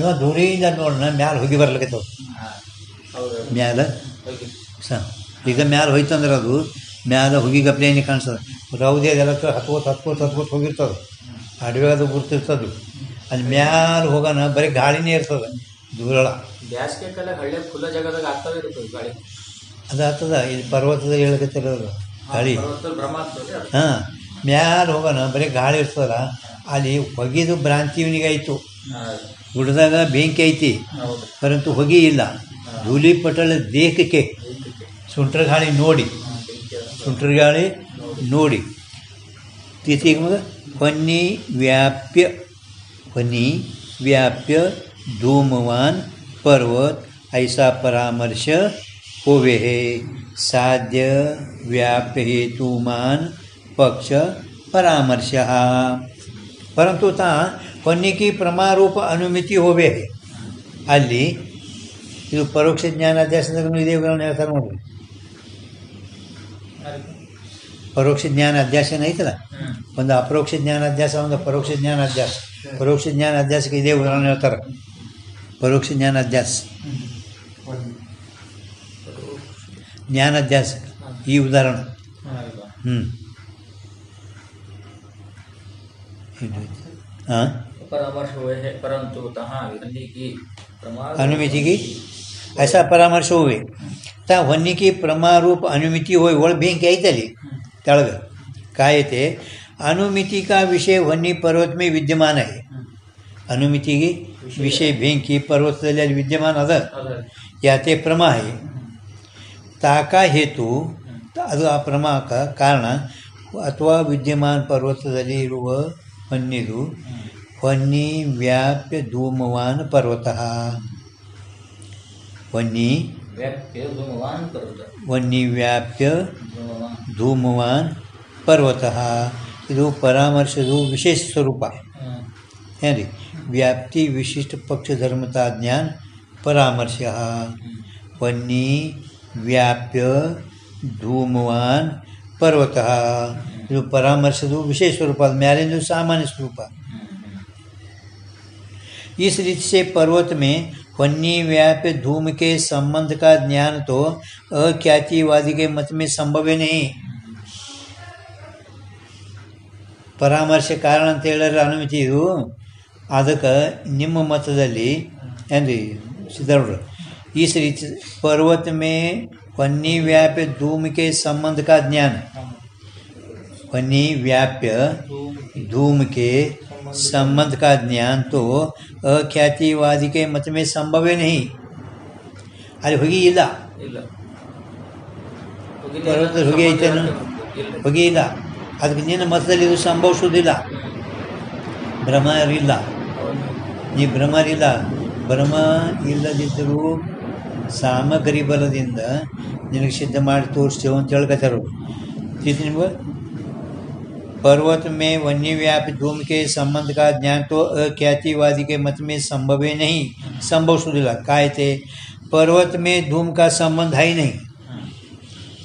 ಅವ ದೂರಿಂದ ನೋಡೋಣ ಮ್ಯಾಲೆ ಹೋಗಿ ಬರ್ಲಿಕ್ಕತ್ತವ ಮ್ಯಾಲ ಈಗ ಮ್ಯಾಲೆ ಹೋಯ್ತಂದ್ರೆ ಅದು ಮ್ಯಾಲೆ ಹುಗಿಗಪ್ಲೇನೆ ಕಾಣಿಸ್ತದೆ. ರೌದಿ ಅದೆಲ್ಲ ಹತ್ಕೋತ ಹೋಗಿರ್ತದೆ, ಅಡವೆ ಅದು ಗುರ್ತಿರ್ತದೆ. ಅಲ್ಲಿ ಮ್ಯಾಲೆ ಹೋಗೋಣ ಬರೀ ಗಾಳಿನೇ ಇರ್ತದೆ, ಧೂಳ. ಬ್ಯಾಸ್ಗೆ ಕಾಲ ಹಳ್ಳಿ ಖುಲ್ಲ ಜಾಗದಾಗ ಆಗ್ತದೆ ಇರ್ತದೆ ಗಾಳಿ. ಅದು ಆಗ್ತದ. ಇಲ್ಲಿ ಪರ್ವತದ ಹೇಳ್ಕತ್ತಿರೋದು ಗಾಳಿ. ಭ್ರಮ ಆಗ್ತದೆ. ಹಾಂ, ಮ್ಯಾಲೆ ಹೋಗೋಣ ಬರೀ ಗಾಳಿ ಇರ್ತದಲ್ಲ, ಅಲ್ಲಿ ಹೊಗೆದು ಭ್ರಾಂತಿ ಇವನಿಗಾಯಿತು. ಗುಡ್ಡದಾಗ ಬೆಂಕಿ ಐತಿ, ಪರಂತು ಹೊಗೆ ಇಲ್ಲ. ಧೂಳಿ ಪಟಳ ದೇಹಕ್ಕೆ ಸುಂಟ್ರ ಗಾಳಿ ನೋಡಿ ತಿಥಿಗೆ ಮಗ ಹೊನ್ನಿ ವ್ಯಾಪ್ಯ धूमवान पर्वत ऐसा परामर्श होवे है साध्य व्याप्य हेतुमान पक्ष परामर्श. परंतु ता ಹೊನ್ನಿ की ಪ್ರಮಾರೂಪ ಅನುಮಿತಿ ಹೋವೆ है. ಅಲ್ಲಿ ಇದು ಪರೋಕ್ಷ ಜ್ಞಾನಾಧ್ಯಾಸದಾಗ ಇದೇ ಉದಾಹರಣೆ ಹೇಳ್ತಾರೆ ನೋಡ್ರಿ. ಪರೋಕ್ಷ ಜ್ಞಾನ ಅಧ್ಯಾಸನ ಐತಲ್ಲ, ಒಂದು ಅಪರೋಕ್ಷ ಜ್ಞಾನಾಧ್ಯಾಸ, ಒಂದು ಪರೋಕ್ಷ ಜ್ಞಾನಾಧ್ಯಾಸ. ಪರೋಕ್ಷ ಜ್ಞಾನಾಧ್ಯಾಸಕ್ಕೆ ಇದೇ ಉದಾಹರಣೆ ಹೇಳ್ತಾರೆ. ಪರೋಕ್ಷ ಜ್ಞಾನಾಧ್ಯಾಸ, ಜ್ಞಾನಾಧ್ಯಾಸ ಈ ಉದಾಹರಣೆ. ಹಾಂ, अनुमिति की ऐसा परामर्श हुए ता ಹೊನ್ನಿ की प्रमारूप अनुमिति होय ಒಳ ಬೆಂಕಿ ಐತಲ್ಲಿ ತೆಳಗ ಕಾಯತೆ. अनुमिति का विषय ಹೊನ್ನಿ पर्वत में विद्यमान है. अनुमिति की विषय ಬೆಂಕಿ ಪರ್ವತದಲ್ಲಿ ಅಲ್ಲಿ ವಿದ್ಯಮಾನ ಅದ, ಯಾತೆ ಪ್ರಮಾ है. ತಾಕಾ ಹೇತು ಅದು ಆ ಪ್ರಮಾಕ ಕಾರಣ ಅಥವಾ ವಿದ್ಯಮಾನ ಪರ್ವತದಲ್ಲಿ ಇರುವ ಹೊನ್ನಿದು ಹೊನ್ನಿ ವ್ಯಾಪ್ಯ ಧೂಮವಾನ್ ಪರ್ವತ. ಹೊನ್ನಿ ವ್ಯಾಪ್ಯ ಧೂಮವಾನ್ ಪರ್ವತ ಇದು ಪರಾಮರ್ಶದು ವಿಶೇಷ ಸ್ವರೂಪ ಏನ್ರಿ. ವ್ಯಾಪ್ತಿ ವಿಶಿಷ್ಟ ಪಕ್ಷ ಧರ್ಮತಾ ಜ್ಞಾನ ಪರಾಮರ್ಶ. ಹೊನ್ನಿ ವ್ಯಾಪ್ಯ ಧೂಮವಾನ್ ಪರ್ವತ ಇದು ಪರಾಮರ್ಶದು ವಿಶೇಷ ಸ್ವರೂಪ, ಮ್ಯಾಲಿಂದು सामान्य स्वरूप. इस रीति से पर्वत में ಹೊನ್ನಿ व्याप्य धूम के संबंध का ज्ञान तो अख्यातिवादी के मत में संभव नहीं. ಪರಾಮರ್ಶ ಕಾರಣ ಅಂತ ಹೇಳಿದ್ರೆ ಅನುಮತಿ ಇದು. ಅದಕ್ಕೆ ನಿಮ್ಮ ಮತದಲ್ಲಿ ಏನ್ರಿ ಸಿದ್ಧಾರೂಢರು ಈ ರೀತಿ पर्वत में ಹೊನ್ನಿ व्याप्य धूम के संबंध का ज्ञान, ಹೊನ್ನಿ व्याप्य धूम के संबंध का ज्ञान तो अख्यातिवादी के मत में संभव नहीं. ಅಲ್ಲಿ ಹೊಗೆ ಇಲ್ಲ, ಪರ್ವತದ ಹೊಗೆ ಐತೇನು? ಹೊಗೆ ಇಲ್ಲ. ಅದಕ್ಕೆ ನಿನ್ನ ಮತದಲ್ಲಿ ಇದು ಸಂಭವಿಸೋದಿಲ್ಲ. ಭ್ರಮರಿಲ್ಲ, ನೀ ಭ್ರಮರಿಲ್ಲ. ಭ್ರಮ ಇಲ್ಲದಿದ್ದರೂ ಸಾಮಗ್ರಿ ಬಲದಿಂದ ನಿನಗೆ ಸಿದ್ಧ ಮಾಡಿ ತೋರಿಸ್ತೇವೆ ಅಂತ ಹೇಳ್ಕತ್ತಾರು. ನಿಮ್ಗೆ पर्वत में वन्य व्याप्य धूम के संबंध का ज्ञान तो अख्यातिवादी के मत में संभव ही नहीं, संभव सुधिला. कायते पर्वत में धूम का संबंध है ही नहीं.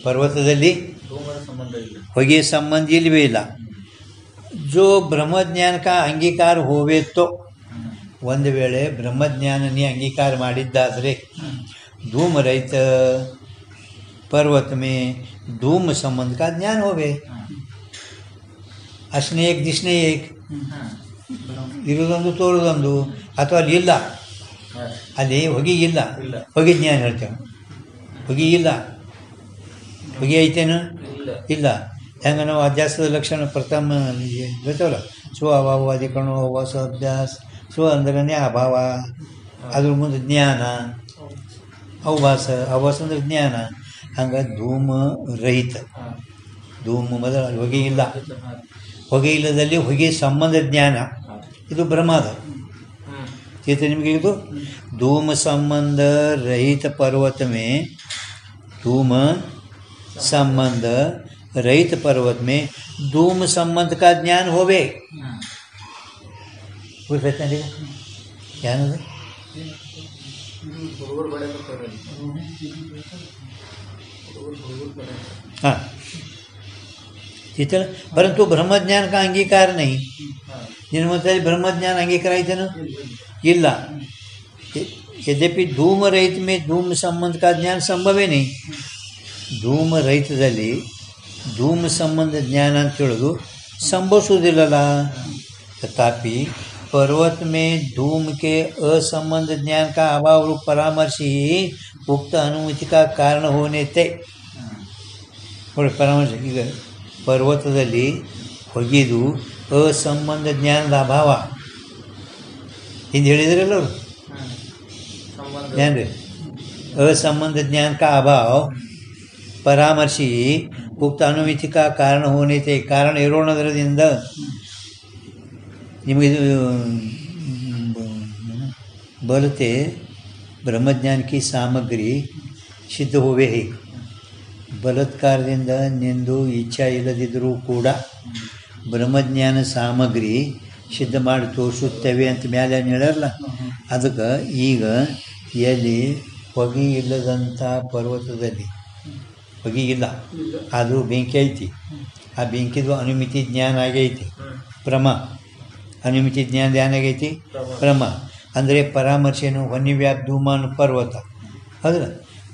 पर्वतದಲ್ಲಿ ಹೊಗೆ ಸಂಬಂಧ ಇಲ್ಲವೇ ಇಲ್ಲ. जो ಬ್ರಹ್ಮಜ್ಞಾನ का ಅಂಗೀಕಾರ ಹೋವೆ तो ಒಂದು ವೇಳೆ ಬ್ರಹ್ಮಜ್ಞಾನನೇ ಅಂಗೀಕಾರ ಮಾಡಿದ್ದಾದರೆ धूम रहित पर्वत में धूम संबंध का ज्ञान होवे. ಅಷ್ಟನೇ ಏಕ್ ದಿಶನೇ ಏಕ್, ಇರೋದೊಂದು ತೋರೋದೊಂದು. ಅಥವಾ ಅಲ್ಲಿ ಇಲ್ಲ, ಅಲ್ಲಿ ಹೊಗೆ ಇಲ್ಲ, ಹೊಗೆ ಜ್ಞಾನ ಹೇಳ್ತೇವೆ. ಹೊಗೆ ಇಲ್ಲ, ಹೊಗೆ ಐತೇನು? ಇಲ್ಲ. ಹೆಂಗೆ ನಾವು ಅಧ್ಯಾಸದ ಲಕ್ಷಣ ಪ್ರಥಮ ಗೊತ್ತವಲ್ಲ, ಸ್ವ ಅಭಾವವಾದಿ ಕಣೋ ವಾಸ ಅಭ್ಯಾಸ. ಸ್ವ ಅಂದ್ರೆ ಅಭಾವ, ಅದ್ರ ಮುಂದೆ ಜ್ಞಾನ, ಅವಭಾಸ. ಅವಭಾಸ ಅಂದ್ರೆ ಜ್ಞಾನ. ಹಂಗೆ ಧೂಮ ರಹಿತ, ಧೂಮ ಮೊದಲ ಹೊಗೆ ಇಲ್ಲ. ಹೊಗೆ ಇಲ್ಲದಲ್ಲಿ ಹೊಗೆ ಸಂಬಂಧ ಜ್ಞಾನ, ಇದು ಬ್ರಹ್ಮದ ಚೇತ. ನಿಮಗೆ ಇದು धूम संबंध रहित पर्वत में, धूम संबंध रहित पर्वत में धूम संबंध का ज्ञान होवे. ಏನದು? हाँ, परंतु ब्रह्मज्ञान का अंगीकार नहीं. जिन मतलब ब्रह्मज्ञान अंगीकार ಐತೇನು? ಇಲ್ಲ. यद्यपि धूम रहित में धूम संबंध का ज्ञान संभव ही नहीं. ಧೂಮ ರಹಿತದಲ್ಲಿ ಧೂಮ ಸಂಬಂಧ ಜ್ಞಾನ ಅಂತ ಹೇಳೋದು ಸಂಭವಿಸುವುದಿಲ್ಲಲ್ಲ. तथापि पर्वत में धूम के असंबंध ज्ञान का अभाव रूप परामर्श ही उक्त अनुमति का ಕಾರಣ ಹೋನೆತೆ. ನೋಡಿ, ಪರಾಮರ್ಶ ಈಗ ಪರ್ವತದಲ್ಲಿ ಹೊಗೆದು ಅಸಂಬಂಧ ಜ್ಞಾನದ ಅಭಾವ ಹಿಂದೆ ಹೇಳಿದ್ರಲ್ಲ ಅವರು ಜ್ಞಾನ ರೀ. असंबंध ज्ञान का अभाव ಪರಾಮರ್ಶಿ ಉಕ್ತ ಅನುಮಿತಿಕ ಕಾರಣ ಹೋನೈತೆ. ಕಾರಣ ಇರೋಣದ್ರದಿಂದ ನಿಮಗೆ ಬರುತ್ತೆ. ಬ್ರಹ್ಮಜ್ಞಾನ ಕಿ ಸಾಮಗ್ರಿ ಸಿದ್ಧ ಹೋವೇ ಹೇಗೆ ಬಲತ್ಕಾರದಿಂದ ನಿಂದು ಇಚ್ಛಾ ಇಲ್ಲದಿದ್ದರೂ ಕೂಡ ಬ್ರಹ್ಮಜ್ಞಾನ ಸಾಮಗ್ರಿ ಸಿದ್ಧ ಮಾಡಿ ತೋರಿಸುತ್ತೇವೆ ಅಂತ ಮೇಲೆ ಹೇಳಲ್ಲ. ಅದಕ್ಕೆ ಈಗ ಎಲ್ಲಿ ಹೊಗೆ ಇಲ್ಲದಂಥ ಪರ್ವತದಲ್ಲಿ ಹೊಗೆ ಇಲ್ಲ, ಅದು ಬೆಂಕಿ ಐತಿ. ಆ ಬೆಂಕಿದು ಅನುಮಿತಿ ಜ್ಞಾನ ಆಗೈತಿ. ಪ್ರಮ ಅನುಮಿತಿ ಜ್ಞಾನ ಏನಾಗೈತಿ? ಪ್ರಮ ಅಂದರೆ ಪರಾಮರ್ಶೇನು ಹೊನ್ನಿ ವ್ಯಾಪ್ತಿ ಧೂಮಾನು ಪರ್ವತ. ಹೌದಾ?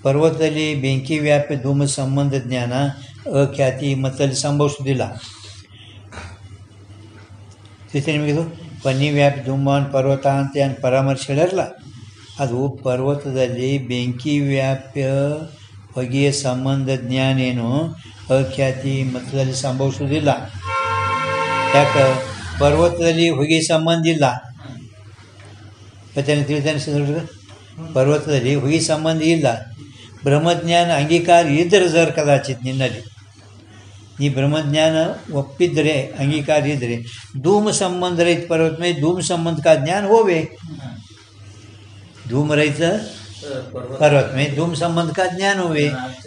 ಪರ್ವತದಲ್ಲಿ ಬೆಂಕಿ ವ್ಯಾಪ್ತಿ ಧೂಮ ಸಂಬಂಧ ಜ್ಞಾನ ಅಖ್ಯಾತಿ ಮತ್ತಲ್ಲಿ ಸಂಭವಿಸೋದಿಲ್ಲ. ನಿಮಗಿದು ಹೊನ್ನಿ ವ್ಯಾಪ್ತಿ ಧೂಮಾನ್ ಪರ್ವತ ಅಂತ ಏನು ಪರಾಮರ್ಶೆ ಹೇಳಿರಲ್ಲ, ಅದು ಪರ್ವತದಲ್ಲಿ ಬೆಂಕಿ ವ್ಯಾಪ್ಯ ಹೊಗೆಯ ಸಂಬಂಧ ಜ್ಞಾನ ಏನು ಅಖ್ಯಾತಿ ಮತ್ತದಲ್ಲಿ ಸಂಭವಿಸುವುದಿಲ್ಲ. ಯಾಕೆ? ಪರ್ವತದಲ್ಲಿ ಹೊಗೆ ಸಂಬಂಧ ಇಲ್ಲ. ಮತ್ತೆ ತಿಳಿತಾನೆ, ಪರ್ವತದಲ್ಲಿ ಹೊಗೆ ಸಂಬಂಧ ಇಲ್ಲ. ಬ್ರಹ್ಮಜ್ಞಾನ ಅಂಗೀಕಾರ ಇದ್ದರೆ ಜರ್ ಕದಾಚಿತ್ ನಿನ್ನಲ್ಲಿ ನೀ ಬ್ರಹ್ಮಜ್ಞಾನ ಒಪ್ಪಿದರೆ ಅಂಗೀಕಾರ ಇದ್ದರೆ धूम संबंध रहित पर्वत में धूम संबंध का ज्ञान होवे. धूम रहित पर्वत में धूम संबंध का ज्ञान होवे,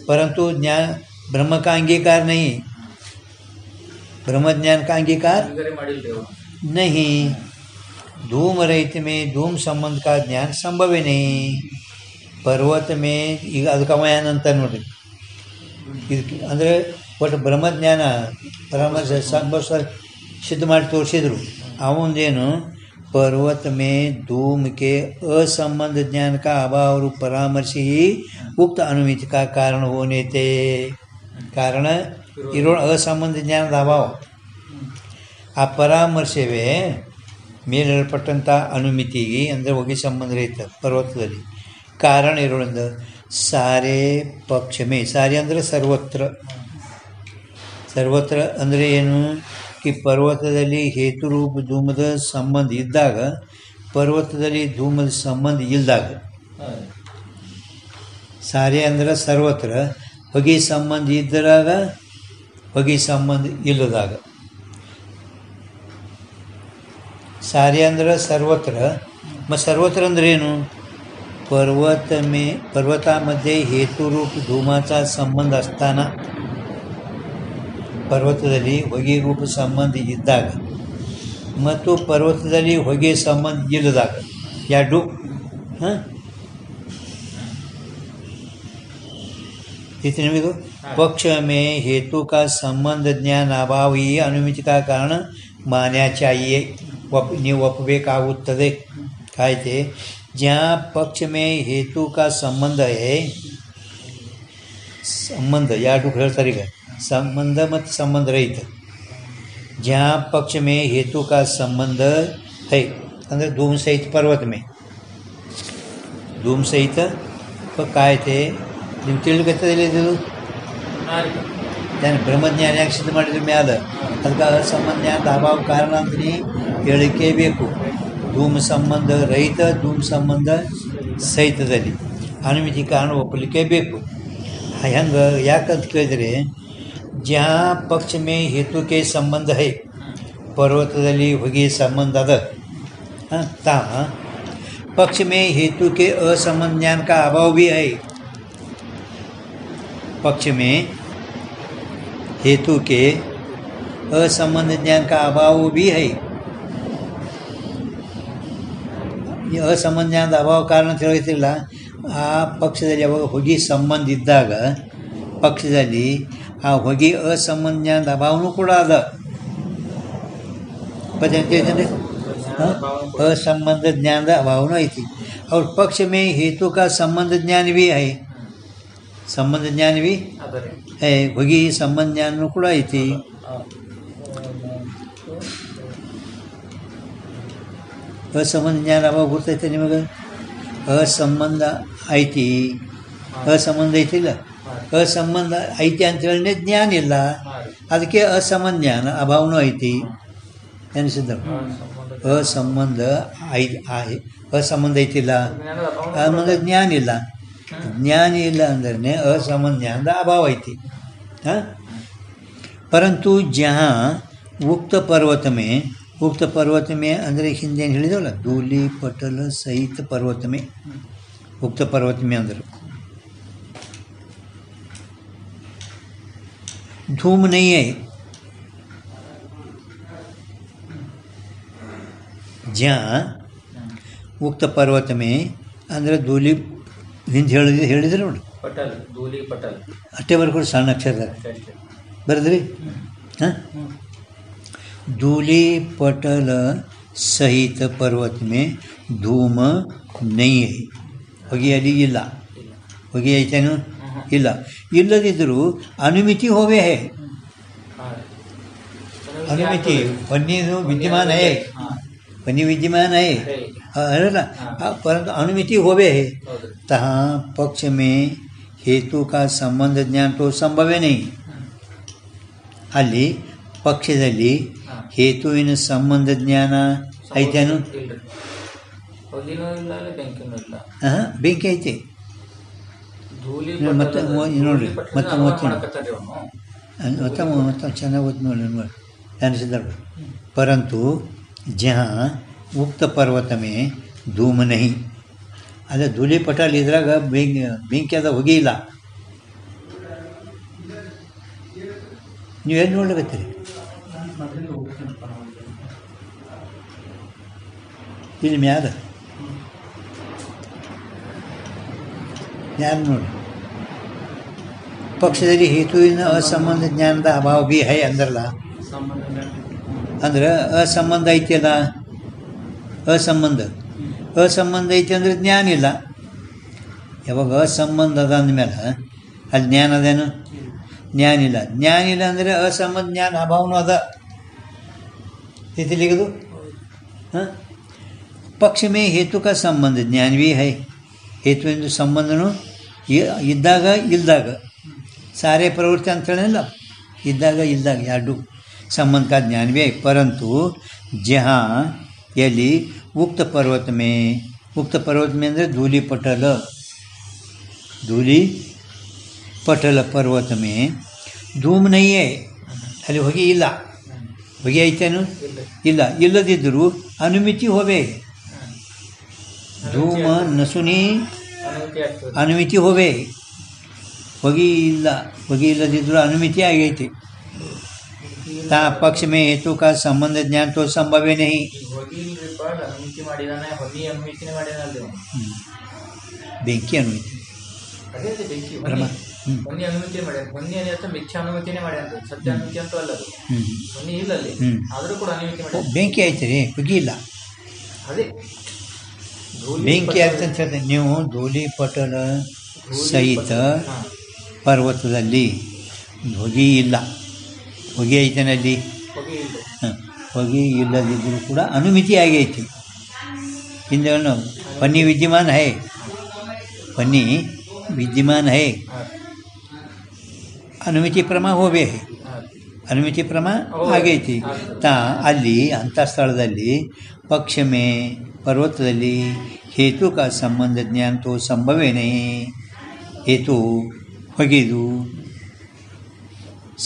परंतु ज्ञान ब्रह्म का अंगीकार नहीं, ब्रह्म ज्ञान का अंगीकार नहीं. धूम रहित में धूम संबंध का ज्ञान संभव ही नहीं. पर्वत में ಈಗ ಅದಕ್ಕೆ ಅವಯಾನ ಅಂತ ನೋಡ್ರಿ. ಇದು ಅಂದರೆ ಒಟ್ಟು ಬ್ರಹ್ಮಜ್ಞಾನ ಪರಾಮರ್ಶ ಸಂಭವ ಸಿದ್ಧ ಮಾಡಿ ತೋರಿಸಿದ್ರು. ಅವನದೇನು पर्वत में धूम के असंबंध ज्ञान का अभाव रूप परामर्श ही उक्त अनुमिति का कारण होने थे. ಕಾರಣ ಇರೋ ಅಸಂಬಂಧ ಜ್ಞಾನದ ಅಭಾವ. ಆ ಪರಾಮರ್ಶವೇ ಮೇಲೇಳಲ್ಪಟ್ಟಂಥ ಅನುಮಿತಿಗೆ ಅಂದರೆ ಹೊಗೆ ಸಂಬಂಧ ರಹಿತ ಪರ್ವತದಲ್ಲಿ ಕಾರಣ ಇರೋದ್ರಿಂದ ಸಾರೇ ಪಕ್ಷಮೇ. ಸಾರಿ ಅಂದರೆ ಸರ್ವತ್ರ. ಸರ್ವತ್ರ ಅಂದರೆ ಏನು? ಕಿ ಪರ್ವತದಲ್ಲಿ ಹೇತುರೂಪ ಧೂಮದ ಸಂಬಂಧ ಇದ್ದಾಗ, ಪರ್ವತದಲ್ಲಿ ಧೂಮದ ಸಂಬಂಧ ಇಲ್ಲದಾಗ. ಸಾರೆ ಅಂದರೆ ಸರ್ವತ್ರ, ಹೊಗೆ ಸಂಬಂಧ ಇದ್ದಾಗ, ಹೊಗೆ ಸಂಬಂಧ ಇಲ್ಲದಾಗ. ಸಾರೆ ಅಂದರೆ ಸರ್ವತ್ರ. ಮತ್ತು ಸರ್ವತ್ರ ಅಂದ್ರೆ ಏನು? पर्वतामध्ये हेतुरूप धूमाचा संबंध असताना, पर्वतದಲ್ಲಿ ಹೊಗೆ ರೂಪ ಸಂಬಂಧ ಇದ್ದಾಗ ಮತ್ತು ಪರ್ವತದಲ್ಲಿ ಹೊಗೆ ಸಂಬಂಧ ಇಲ್ಲದಾಗ ಎರಡು. ನಿಮಗೂ पक्ष में हेतु का संबंध ज्ञान अभाव ही अनुमिति का कारण मान्या चाहिए. ನೀವು ಒಪ್ಪಬೇಕಾಗುತ್ತದೆ. ಕಾಯ್ತೆ जहाँ पक्ष में हेतु का संबंध है, संबंध ಎರಡು ಹೇಳ್ತಾರೆ ಈಗ, संबंध ಮತ್ತು संबंध रहित. जहाँ पक्ष में हेतु का संबंध है ಅಂದರೆ धूम सहित पर्वत में धूम सहित काय थे ನೀವು ತಿಳ್ಕೊತದಿಲ್ಲ. ಇದು ನಾನು ಬ್ರಹ್ಮಜ್ಞಾನ ಯಾಕೆ ಸಿದ್ಧ ಮಾಡಿದ್ರ ಮ್ಯಾಲ ಅದಕ್ಕೆ ಸಂಬಂಧ ಜ್ಞಾನದ ಅಭಾವ ಕಾರಣ ಅಂತ ನೀ ಹೇಳಿಕೆ ಬೇಕು. ಧೂಮ ಸಂಬಂಧ ರಹಿತ ಧೂಮ ಸಂಬಂಧ ಸಹಿತದಲ್ಲಿ ಅನುಮಿತಿ ಕಾರಣ ಒಪ್ಪಲಿಕ್ಕೆ ಬೇಕು. ಹೆಂಗೆ ಯಾಕಂತ ಕೇಳಿದರೆ, ಜಾ ಪಕ್ಷ ಮೇ ಹೇತುಕೆ ಸಂಬಂಧ ಹೈ, ಪರ್ವತದಲ್ಲಿ ಹೊಗೆ ಸಂಬಂಧ ಅದ. ತಾ पक्ष में हेतु के असंबंध ज्ञान का अभाव भी है. पक्ष में हेतु के असंबंध ज्ञान का अभाव भी है. असंबंध ज्ञाನದ ಅಭಾವ ಕಾರಣ ಅಂತ ಹೇಳ್ತಿಲ್ಲ. ಆ ಪಕ್ಷದಲ್ಲಿ ಯಾವಾಗ ಹೊಗೆ ಸಂಬಂಧ ಇದ್ದಾಗ ಪಕ್ಷದಲ್ಲಿ ಆ ಹೊಗೆ ಅಸಂಬಂಧ ಜ್ಞಾನದ ಅಭಾವನೂ ಕೂಡ ಅದ. ಪಂಚ असंबंध ज्ञान अभाव ऐति. और पक्ष में हेतु का संबंध ज्ञान भी है. संबंध ज्ञान भी ಅದ ರೀ ಹೊಗಿ ಸಂಬಂಧ ಜ್ಞಾನನೂ ಕೂಡ ಐತಿ. ಅಸಂಬಂಧ ಜ್ಞಾನ ಅವಾಗ ಗೊತ್ತೈತೆ ನಿಮಗೆ? ಅಸಂಬಂಧ ಐತಿ, ಅಸಂಬಂಧ ಐತಿಲ್ಲ, ಅಸಂಬಂಧ ಐತಿ ಅಂತೇಳಿ ಜ್ಞಾನ ಇಲ್ಲ, ಅದಕ್ಕೆ ಅಸಂಬಂಧ ಜ್ಞಾನ ಅಭಾವನೂ ಐತಿ ಅನಿಸಿದ್ರು. ಅಸಂಬಂಧ ಅಸಂಬಂಧ ಐತಿಲ್ಲ, ಸಂಬಂಧ ಜ್ಞಾನ ಇಲ್ಲ, ಜ್ಞಾನ ಇಲ್ಲ ಅಂದ್ರೆ असंबंध ज्ञान का अभाव ಐತಿ. परंतु जहाँ उक्त पर्वत में ಅಂದರೆ ಹಿಂದೆ ಏನು ಹೇಳಿದವಲ್ಲ, ಧೂಳಿ ಪಟಲ ಸಹಿತ पर्वत में, उक्त पर्वत में अंदर धूम नहीं है. जहाँ उक्त पर्वत में ಅಂದರೆ ಧೂಳಿ ಹಿಂದೆ ಹೇಳಿದ್ರೆ ನೋಡಿ, ಪಟಲ್ ಧೂಳಿ ಪಟಲ್ ಅಷ್ಟೇ ಬರ್ಕೊಂಡು ಸಣ್ಣ ಅಕ್ಷರ ಬರೆದ್ರಿ. ಹಾಂ, धूली पटल सहित पर्वत में धूम नहीं है. ಹೊಗೆ ಅಲ್ಲಿ ಇಲ್ಲ, ಹೊಗೆ ಐತೇನು ಇಲ್ಲ, ಇಲ್ಲದಿದ್ದರೂ ಅನುಮಿತಿ ಹೋವೇ ಹೇ. ಅನುಮಿತಿ ಪನ್ನಿದು ವಿದ್ಯಮಾನ ಹೇ, पन्नी विद्यमान है ना, परंतु अनुमिति होवे है. तहाँ पक्ष में हेतु का संबंध ज्ञान तो संभव नहीं. ಅಲ್ಲಿ ಪಕ್ಷದಲ್ಲಿ ಹೇತುವಿನ ಸಂಬಂಧ ಜ್ಞಾನ ಐತೇನು? ಬೆಂಕಿ ಐತೆ ಮತ್ತೆ ನೋಡ್ರಿ, ಮತ್ತೆ ಚೆನ್ನಾಗಿ ಓದ್ ನೋಡಿ ಅನಿಸಿದ್ರು. परंतु जहाँ उक्त पर्वत में धूम नहीं, ಅದೇ ಧೂಳಿ ಪಟಲ್ ಇದ್ರಾಗ ಬೆಂಕಿ ಅದ, ಹೊಗೆ ಇಲ್ಲ. ನೀವೇನು ನೋಡ್ಲಿಕತ್ತೀರಿ? ಇಲ್ಲಿ ಮ್ಯಾದ ಯಾರು ನೋಡಿ, ಪಕ್ಷದಲ್ಲಿ ಹೇತುವಿನ ಅಸಂಬಂಧ ಜ್ಞಾನದ ಅಭಾವ ಬಿ ಹೈ ಅಂದ್ರಲ್ಲ, ಅಂದ್ರೆ ಅಸಂಬಂಧ ಐತಿಲ್ಲ, ಅಸಂಬಂಧ ಐತಿ ಅಂದ್ರೆ ಜ್ಞಾನ ಇಲ್ಲ. ಯಾವಾಗ ಅಸಂಬಂಧ ಅದ ಅಂದಮೇಲೆ ಅಲ್ಲಿ ಜ್ಞಾನ ಅದೇನು? ಜ್ಞಾನ ಇಲ್ಲ. ಜ್ಞಾನ ಇಲ್ಲ ಅಂದರೆ ಅಸಂಬಂಧ ಜ್ಞಾನ ಅಭಾವನೂ ಅದ ತಿಲಿಗದು. ಹಾಂ, ಪಕ್ಷ ಮೇ ಹೇತು ಕಾ ಸಂಬಂಧ ಜ್ಞಾನ ಭೀ ಹೈ, ಹೇತುವಿನ ಸಂಬಂಧನೂ ಇದ್ದಾಗ ಇಲ್ದಾಗ, ಸಾರೇ ಪ್ರವೃತ್ತಿ ಅಂತೇಳಿಲ್ಲ, ಇದ್ದಾಗ ಇಲ್ದಾಗ ಎರಡು संबंध का ज्ञान भी है. परंतु जहाँ यदि उक्त पर्वत में अंदर धूली पटल पर्वत में धूम नहीं है, ಅಲ್ಲಿ ಹೊಗೆ ಇಲ್ಲ, ಹೊಗೆ ಐತೇನು ಇಲ್ಲ, ಇಲ್ಲದಿದ್ದರೂ ಅನುಮಿತಿ ಹೋವೆ. ಧೂಮ ನಸುನಿ ಅನುಮಿತಿ ಹೋವೆ, ಹೊಗೆ ಇಲ್ಲ, ಹೊಗೆ ಇಲ್ಲದಿದ್ದರೂ ಅನುಮಿತಿ ಆಗೈತಿ. ತಾ ಪಕ್ಷ ಮೇ ಹೇತು ಕಾ ಸಂಬಂಧ ಜ್ಞಾನ ತೋ ಸಂಭವೇ ನಹಿ. ಬೆಂಕಿ ಅನುಮಿತಿ ಬೆಂಕಿ ಐತೆ ರೀ, ಹೊಗೆ ಇಲ್ಲ. ಬೆಂಕಿ ಆಗ್ತಂತ ಹೇಳ್ತೇನೆ. ನೀವು ಧೂಳಿ ಪಟಲ ಸಹಿತ ಪರ್ವತದಲ್ಲಿ ಹೊಗೆ ಇಲ್ಲ, ಹೊಗೆ ಐತನಲ್ಲಿ, ಹೊಗೆ ಇಲ್ಲದಿದ್ದರೂ ಕೂಡ ಅನುಮಿತಿ ಆಗೈತಿ. ಹಿಂದೆ ಪನ್ನಿ ವಿದ್ಯಮಾನ ಹೈ, ಪನ್ನಿ ವಿದ್ಯಮಾನ ಹೈ, ಅನುಮಿತಿ ಪ್ರಮ ಹೋವೆ, ಅನುಮಿತಿ ಪ್ರಮ ಆಗೈತಿ. ತಾ ಅಲ್ಲಿ ಅಂಥ ಸ್ಥಳದಲ್ಲಿ ಪಕ್ಷ ಮೇ ಪರ್ವತದಲ್ಲಿ ಹೇತು ಕಾ ಸಂಬಂಧ ಜ್ಞಾನ ತೋ ಸಂಭವೇನೇ. ಹೇತು ಹೊಗೆದು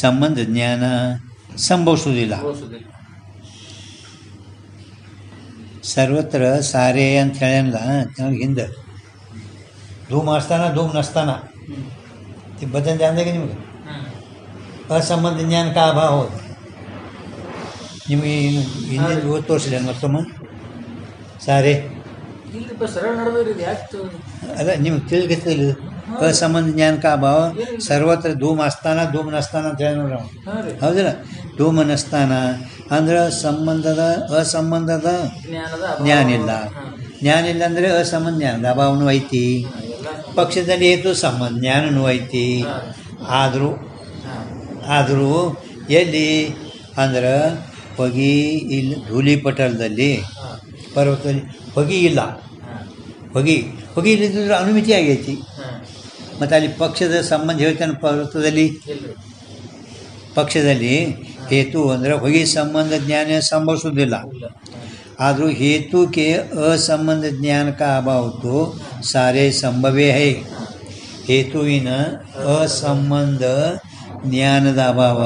ಸಂಬಂಧ ಜ್ಞಾನ ಸಂಭವಿಸುವುದಿಲ್ಲ. ಸರ್ವತ್ರ ಸಾರೆ ಅಂತ ಹೇಳಲ್ಲ ನನಗೆ ಹಿಂದೆ, ಧೂಮ್ ಆಸ್ತಾನ ಧೂಮ್ ನಸ್ತಾನ ಬದನ್ ಜಾನದಾಗ ನಿಮಗೆ असंबंध ज्ञान का अभाव हो. ನಿಮಗೆ ಹಿಂದೆ ಇವತ್ತು ತೋರಿಸಿದೆ ಮತ್ತೊಮ್ಮೆ ಸಾರೆ ಅಲ್ಲ, ನಿಮ್ಗೆ ತಿಳಿಗತ್ತಿಲ್ಲ. असंबंध ज्ञान का अभाव सर्वत्र धूम आस्थाನ ಧೂಮ್ ನಸ್ತಾನ ಅಂತ ಹೇಳಿ ನೋಡ್ರಿ ನಾವು, ಹೌದಿಲ್ಲ? ಧೂಮ ನಸ್ತಾನ ಅಂದ್ರೆ ಸಂಬಂಧದ ಅಸಂಬಂಧದ ಜ್ಞಾನ ಇಲ್ಲ. ಜ್ಞಾನ ಇಲ್ಲ ಅಂದರೆ ಅಸಂಬಂಧ ಜ್ಞಾನದ ಅಭಾವನೂ ಐತಿ. ಪಕ್ಷದಲ್ಲಿ ಹೇತು ಸಂಬಂಧ ಜ್ಞಾನನೂ ಐತಿ. ಆದರೂ ಹಾಂ ಆದರೂ ಎಲ್ಲಿ ಅಂದ್ರೆ ಹೊಗೆ ಇಲ್ಲಿ ಧೂಳಿಪಟಲದಲ್ಲಿ ಹಾಂ ಪರ್ವತದಲ್ಲಿ ಹೊಗೆ ಇಲ್ಲ. ಹಾಂ ಹೊಗೆ ಇಲ್ಲದಿದ್ರೆ ಅನುಮಿತಿ ಆಗೈತಿ. ಹಾಂ ಮತ್ತು ಅಲ್ಲಿ ಪಕ್ಷದ ಸಂಬಂಧ ಹೇಳ್ತಾನೆ ಪರ್ವತದಲ್ಲಿ. ಇಲ್ರಿ ಪಕ್ಷದಲ್ಲಿ ಹೇತು ಅಂದರೆ ಹೊಗೆ ಸಂಬಂಧ ಜ್ಞಾನ ಸಂಭವಿಸೋದಿಲ್ಲ. ಇಲ್ಲ ಆದರೂ हेतु के असंबंध ज्ञान का अभाव तो सारे संभवे है. ಹೇತುವಿನ ಅಸಂಬಂಧ ಜ್ಞಾನದ ಅಭಾವ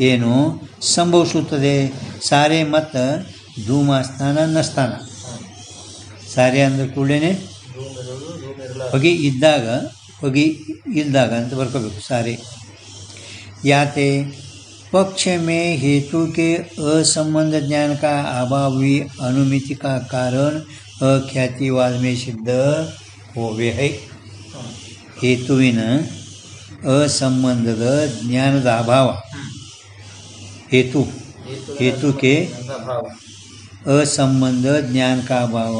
ಏನು ಸಂಭವಿಸುತ್ತದೆ. ಸಾರೆ ಮತ್ತು ಧೂಮಸ್ಥಾನ ನಸ್ಥಾನ. ಸಾರೆ ಅಂದ್ರೆ ಕೂಡಲೇ ರೂಮ್ ಇರೋದು ರೂಮ್ ಇರಲ್ಲ ಹೊಗೆ ಇದ್ದಾಗ ಹೊಗೆ ಇಲ್ದಾಗ ಅಂತ ಬರ್ಕೋಬೇಕು ಸಾರೆ. ಯಾತೆ पक्ष में हेतु के असंबंध ज्ञान का अभाव भी अनुमिति का कारण अख्यातिवाद में सिद्ध होवे है. हेतुविನ असंबंधದ ಜ್ಞಾನದ ಅಭಾವ हेतु के ಭಾವ असंबंध ज्ञान का अभाव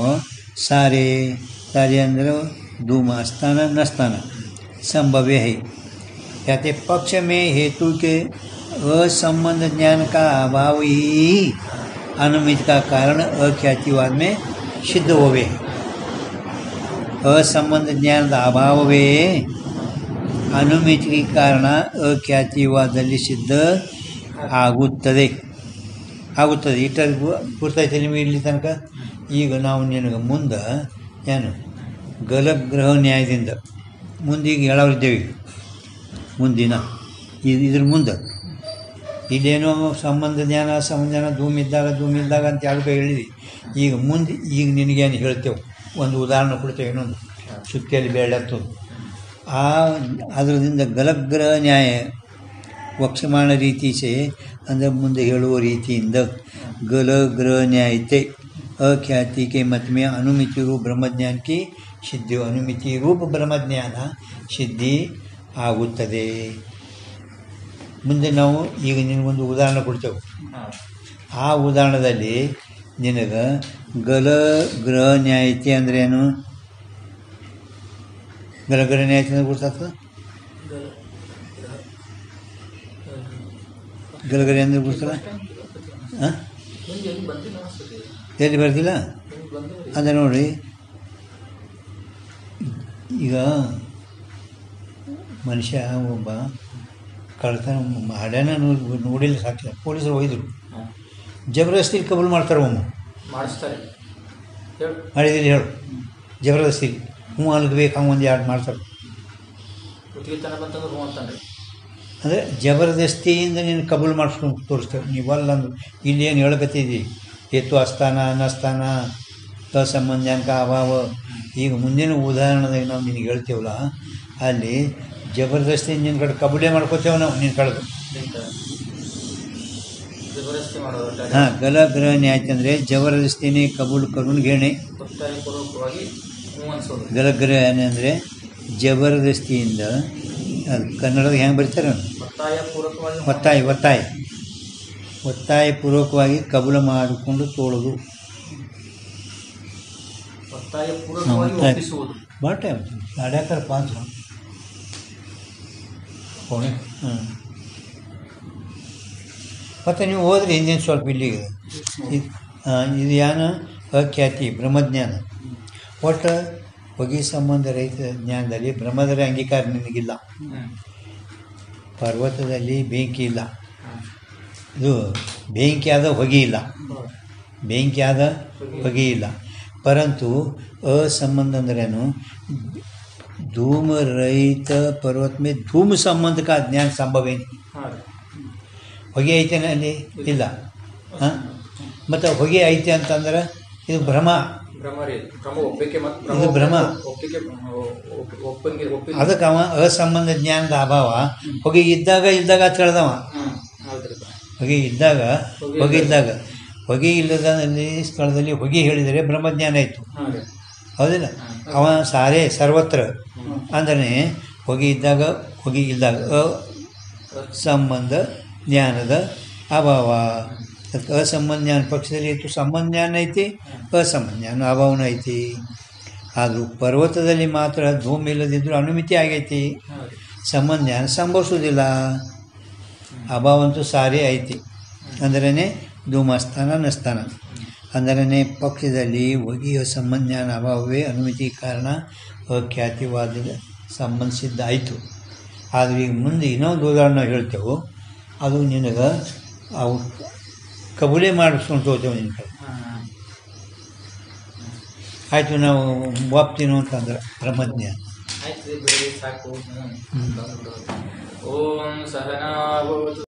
सारे ಅಂದರೆ धूम स्थान नस्थान संभव्य है. कहते पक्ष में हेतु के असंबंध ज्ञान का अभाव ही अनुमिति का कारण अख्यातिवाद में सिद्ध होवे. असंबंध ज्ञानದ ಅಭಾವವೇ ಅನುಮಿತಿಗೆ ಕಾರಣ ಅಖ್ಯಾತಿವಾದದಲ್ಲಿ ಸಿದ್ಧ ಆಗುತ್ತದೆ. ಇಟ್ಟದ್ದು ಗೊತ್ತಾಯ್ತು ನಿಮಗೆ ಇಲ್ಲಿ ತನಕ. ಈಗ ನಾವು ನಿನಗೆ ಮುಂದೆ ಏನು ಗಲಗ್ರಹ ನ್ಯಾಯದಿಂದ ಮುಂದೀಗ ಹೇಳೋರಿದ್ದೇವೆ. ಮುಂದಿನ ಇದ್ರ ಮುಂದೆ ಇಲ್ಲೇನೋ ಸಂಬಂಧ ಜ್ಞಾನ ಧೂಮ್ ಇದ್ದಾಗ ಅಂತ ಯಾರು ಹೇಳಿದ್ವಿ. ಈಗ ಮುಂದೆ ಈಗ ನಿನಗೇನು ಹೇಳ್ತೇವೆ, ಒಂದು ಉದಾಹರಣೆ ಕೊಡ್ತೇವೆ. ಇನ್ನೊಂದು ಸುತ್ತಿಯಲ್ಲಿ ಬೆಳ್ಳತ್ತದು ಅದರಿಂದ ಗಲಗ್ರಹ ನ್ಯಾಯ ವಕ್ಷಮಾಣ ರೀತಿಸೆ ಅಂದರೆ ಮುಂದೆ ಹೇಳುವ ರೀತಿಯಿಂದ ಗಲಗ್ರಹ ನ್ಯಾಯತೆ अख्याति के मत में अनुमिति रूप ब्रह्मज्ञान की सिद्धि अनुमिति रूप ब्रह्मज्ञाನ ಸಿದ್ಧಿ ಆಗುತ್ತದೆ. ಮುಂದೆ ನಾವು ಈಗ ನಿನಗೊಂದು ಉದಾಹರಣೆ ಕೊಡ್ತೇವೆ. ಆ ಉದಾಹರಣೆಯಲ್ಲಿ ನಿನಗೆ ಗಲಗ್ರಹ ನ್ಯಾಯತೆ ಅಂದ್ರೇನು, ಗಲಗ್ರಹ ನ್ಯಾಯತೆ ಅಂದ್ರೆ ಗೊತ್ತಾಗ್ತದೆ. ಗಲಗ್ರಹ ಅಂದ್ರೆ ಗೊತ್ತಲ್ಲ. ಹಾಂ ಎಲ್ಲಿ ಬರ್ತಿಲ್ಲ ಅಂದರೆ ನೋಡಿ, ಈಗ ಮನುಷ್ಯ ಒಬ್ಬ ಕಳ್ತನ ಮಾಡ್ಯಾನ ನೋಡಿಲ್ಲ ಸಾಕಿಲ್ಲ, ಪೊಲೀಸರು ಒಯ್ದರು, ಜಬರ್ದಸ್ತಿ ಕಬೂಲ್ ಮಾಡ್ತಾರೆ. ಮಾಡಿಸ್ತಾರೆ ಮಾಡಿದಿಲ್ಲ ಹೇಳು, ಜಬರ್ದಸ್ತಿ ಹ್ಞೂ ಅಲ್ಲಿಗೆ ಬೇಕು ಹಂಗೆ ಒಂದು ಎರಡು ಮಾಡ್ತಾರೆ. ಅಂದರೆ ಜಬರ್ದಸ್ತಿಯಿಂದ ನೀನು ಕಬೂಲ್ ಮಾಡಿಸ್ಕೊಂಡು ತೋರಿಸ್ತೇವೆ. ನೀವಲ್ಲ ಅಂದ್ರು ಇಲ್ಲಿ ಏನು ಹೇಳ್ಕತ್ತಿದ್ದಿ, ಹೇತು ಅಸ್ಥಾನ ಅನಸ್ಥಾನ ಸಂಬಂಧ ಜ್ಞಾನಕ ಅಭಾವ. ಈಗ ಮುಂದಿನ ಉದಾಹರಣೆದಾಗ ನಾವು ನಿನಗೆ ಹೇಳ್ತೇವಲ್ಲ, ಅಲ್ಲಿ ಜಬರ್ದಸ್ತಿ ನಿನ್ನ ಕಡೆ ಕಬೂಲೇ ಮಾಡ್ಕೋತೇವೆ ನಾವು ನಿನ್ನ ಕಳೆದು. ಹಾಂ, ಗಲಗ್ರಹ ನ್ಯಾಯ ಅಂದರೆ ಜಬರ್ದಸ್ತಿನೇ ಕಬೂಲ್ ಕರುಣ್ ಘೇಣೆ. ಗಲಗ್ರಹ ಅಂದರೆ ಜಬರ್ದಸ್ತಿಯಿಂದ, ಅದು ಕನ್ನಡದಾಗ ಹೆಂಗೆ ಬರ್ತಾರೆ, ಒತ್ತಾಯಪೂರ್ವಕವಾಗಿ ಕಬೂಲ ಮಾಡಿಕೊಂಡು ತೋಳೋದು. ಭಾಳ ಟೈಮ್ ಅಡ್ಯಾಕರ ಪಾಂಚ ಹೋಣೆ. ಹಾಂ, ಮತ್ತು ನೀವು ಹೋದ್ರೆ ಹಿಂದಿನ ಸ್ವಲ್ಪ ಇಲ್ಲಿಗೆ ಇದು ಏನು ಅಖ್ಯಾತಿ ಬ್ರಹ್ಮಜ್ಞಾನ. ಒಟ್ಟು ಹೊಗೆ ಸಂಬಂಧ ರಹಿತ ಜ್ಞಾನದಲ್ಲಿ ಬ್ರಹ್ಮದರ ಅಂಗೀಕಾರ ನಿನಗಿಲ್ಲ. ಪರ್ವತದಲ್ಲಿ ಬೆಂಕಿ ಇಲ್ಲ, ಇದು ಬೆಂಕಿ ಆದ ಹೊಗೆ ಇಲ್ಲ, ಪರಂತು असंबंध अंद्रेನು धूम रहित पर्वत में धूम संबंध का ज्ञान संभव है. ಹೊಗೆ ಐತೇನೆ ಅಲ್ಲಿ ಇಲ್ಲ. ಹಾಂ, ಮತ್ತು ಹೊಗೆ ಐತೆ ಅಂತಂದ್ರೆ ಇದು ಭ್ರಮ, ಇದು ಭ್ರಮ. ಅದಕ್ಕೆ ಅವ ಅಸಂಬಂಧ ಜ್ಞಾನದ ಅಭಾವ. ಹೊಗೆ ಇದ್ದಾಗ ಅಂತ ಹೇಳ್ದವ, ಹೊಗೆ ಇಲ್ಲದ ಸ್ಥಳದಲ್ಲಿ ಹೊಗೆ ಹೇಳಿದರೆ ಬ್ರಹ್ಮಜ್ಞಾನ ಆಯಿತು, ಹೌದಿಲ್ಲ? ಅವ ಸಾರೇ ಸರ್ವತ್ರ ಅಂದರೆ ಹೊಗೆ ಇದ್ದಾಗ ಸಂಬಂಧ ಜ್ಞಾನದ ಅಭಾವ. ಅದಕ್ಕೆ ಅಸಂಬಂಧ ಜ್ಞಾನ ಪಕ್ಷದಲ್ಲಿ ಇತ್ತು, ಸಂಬಂಧ ಜ್ಞಾನ ಐತಿ, ಅಸಂಬಂಧ ಜ್ಞಾನ ಅಭಾವನ ಐತಿ. ಆದರೂ ಪರ್ವತದಲ್ಲಿ ಮಾತ್ರ ಧೂಮ್ ಇಲ್ಲದಿದ್ದರೂ ಅನುಮಿತಿ ಆಗೈತಿ. ಸಂಬಂಧ ಜ್ಞಾನ ಸಂಭವಿಸೋದಿಲ್ಲ. ಅಭಾವಂತೂ ಸಾರಿ ಐತಿ ಅಂದ್ರೇ ಧೂಮಸ್ಥಾನ ನಸ್ಥಾನ ಅಂದ್ರೇ ಪಕ್ಷದಲ್ಲಿ ಒಗೆಯ ಸಂಬಂಧ ಜ್ಞಾನ ಅಭಾವವೇ ಅನುಮತಿ ಕಾರಣ ಅಖ್ಯಾತಿವಾದ ಸಂಬಂಧ ಸಿದ್ಧ ಆಯಿತು. ಆದರೆ ಈಗ ಮುಂದೆ ಇನ್ನೊಂದು ಉದಾಹರಣೆ ಹೇಳ್ತೇವೆ, ಅದು ನಿನಗೆ ಅವು ಕಬೂಲೆ ಮಾಡಿಸ್ಕೊಂಡು ಹೋಗ್ತೇವೆ ನಿನ್ನ ಕಡೆ. ಆಯಿತು, ನಾವು ಒಪ್ತೀನೋ ಅಂತಂದ್ರೆ ಬ್ರಹ್ಮಜ್ಞಾನ ಆಯ್ತು ಬಿಡಿ ಸಾಕು. ಓಂ ಸಹನಾ ಭವತು.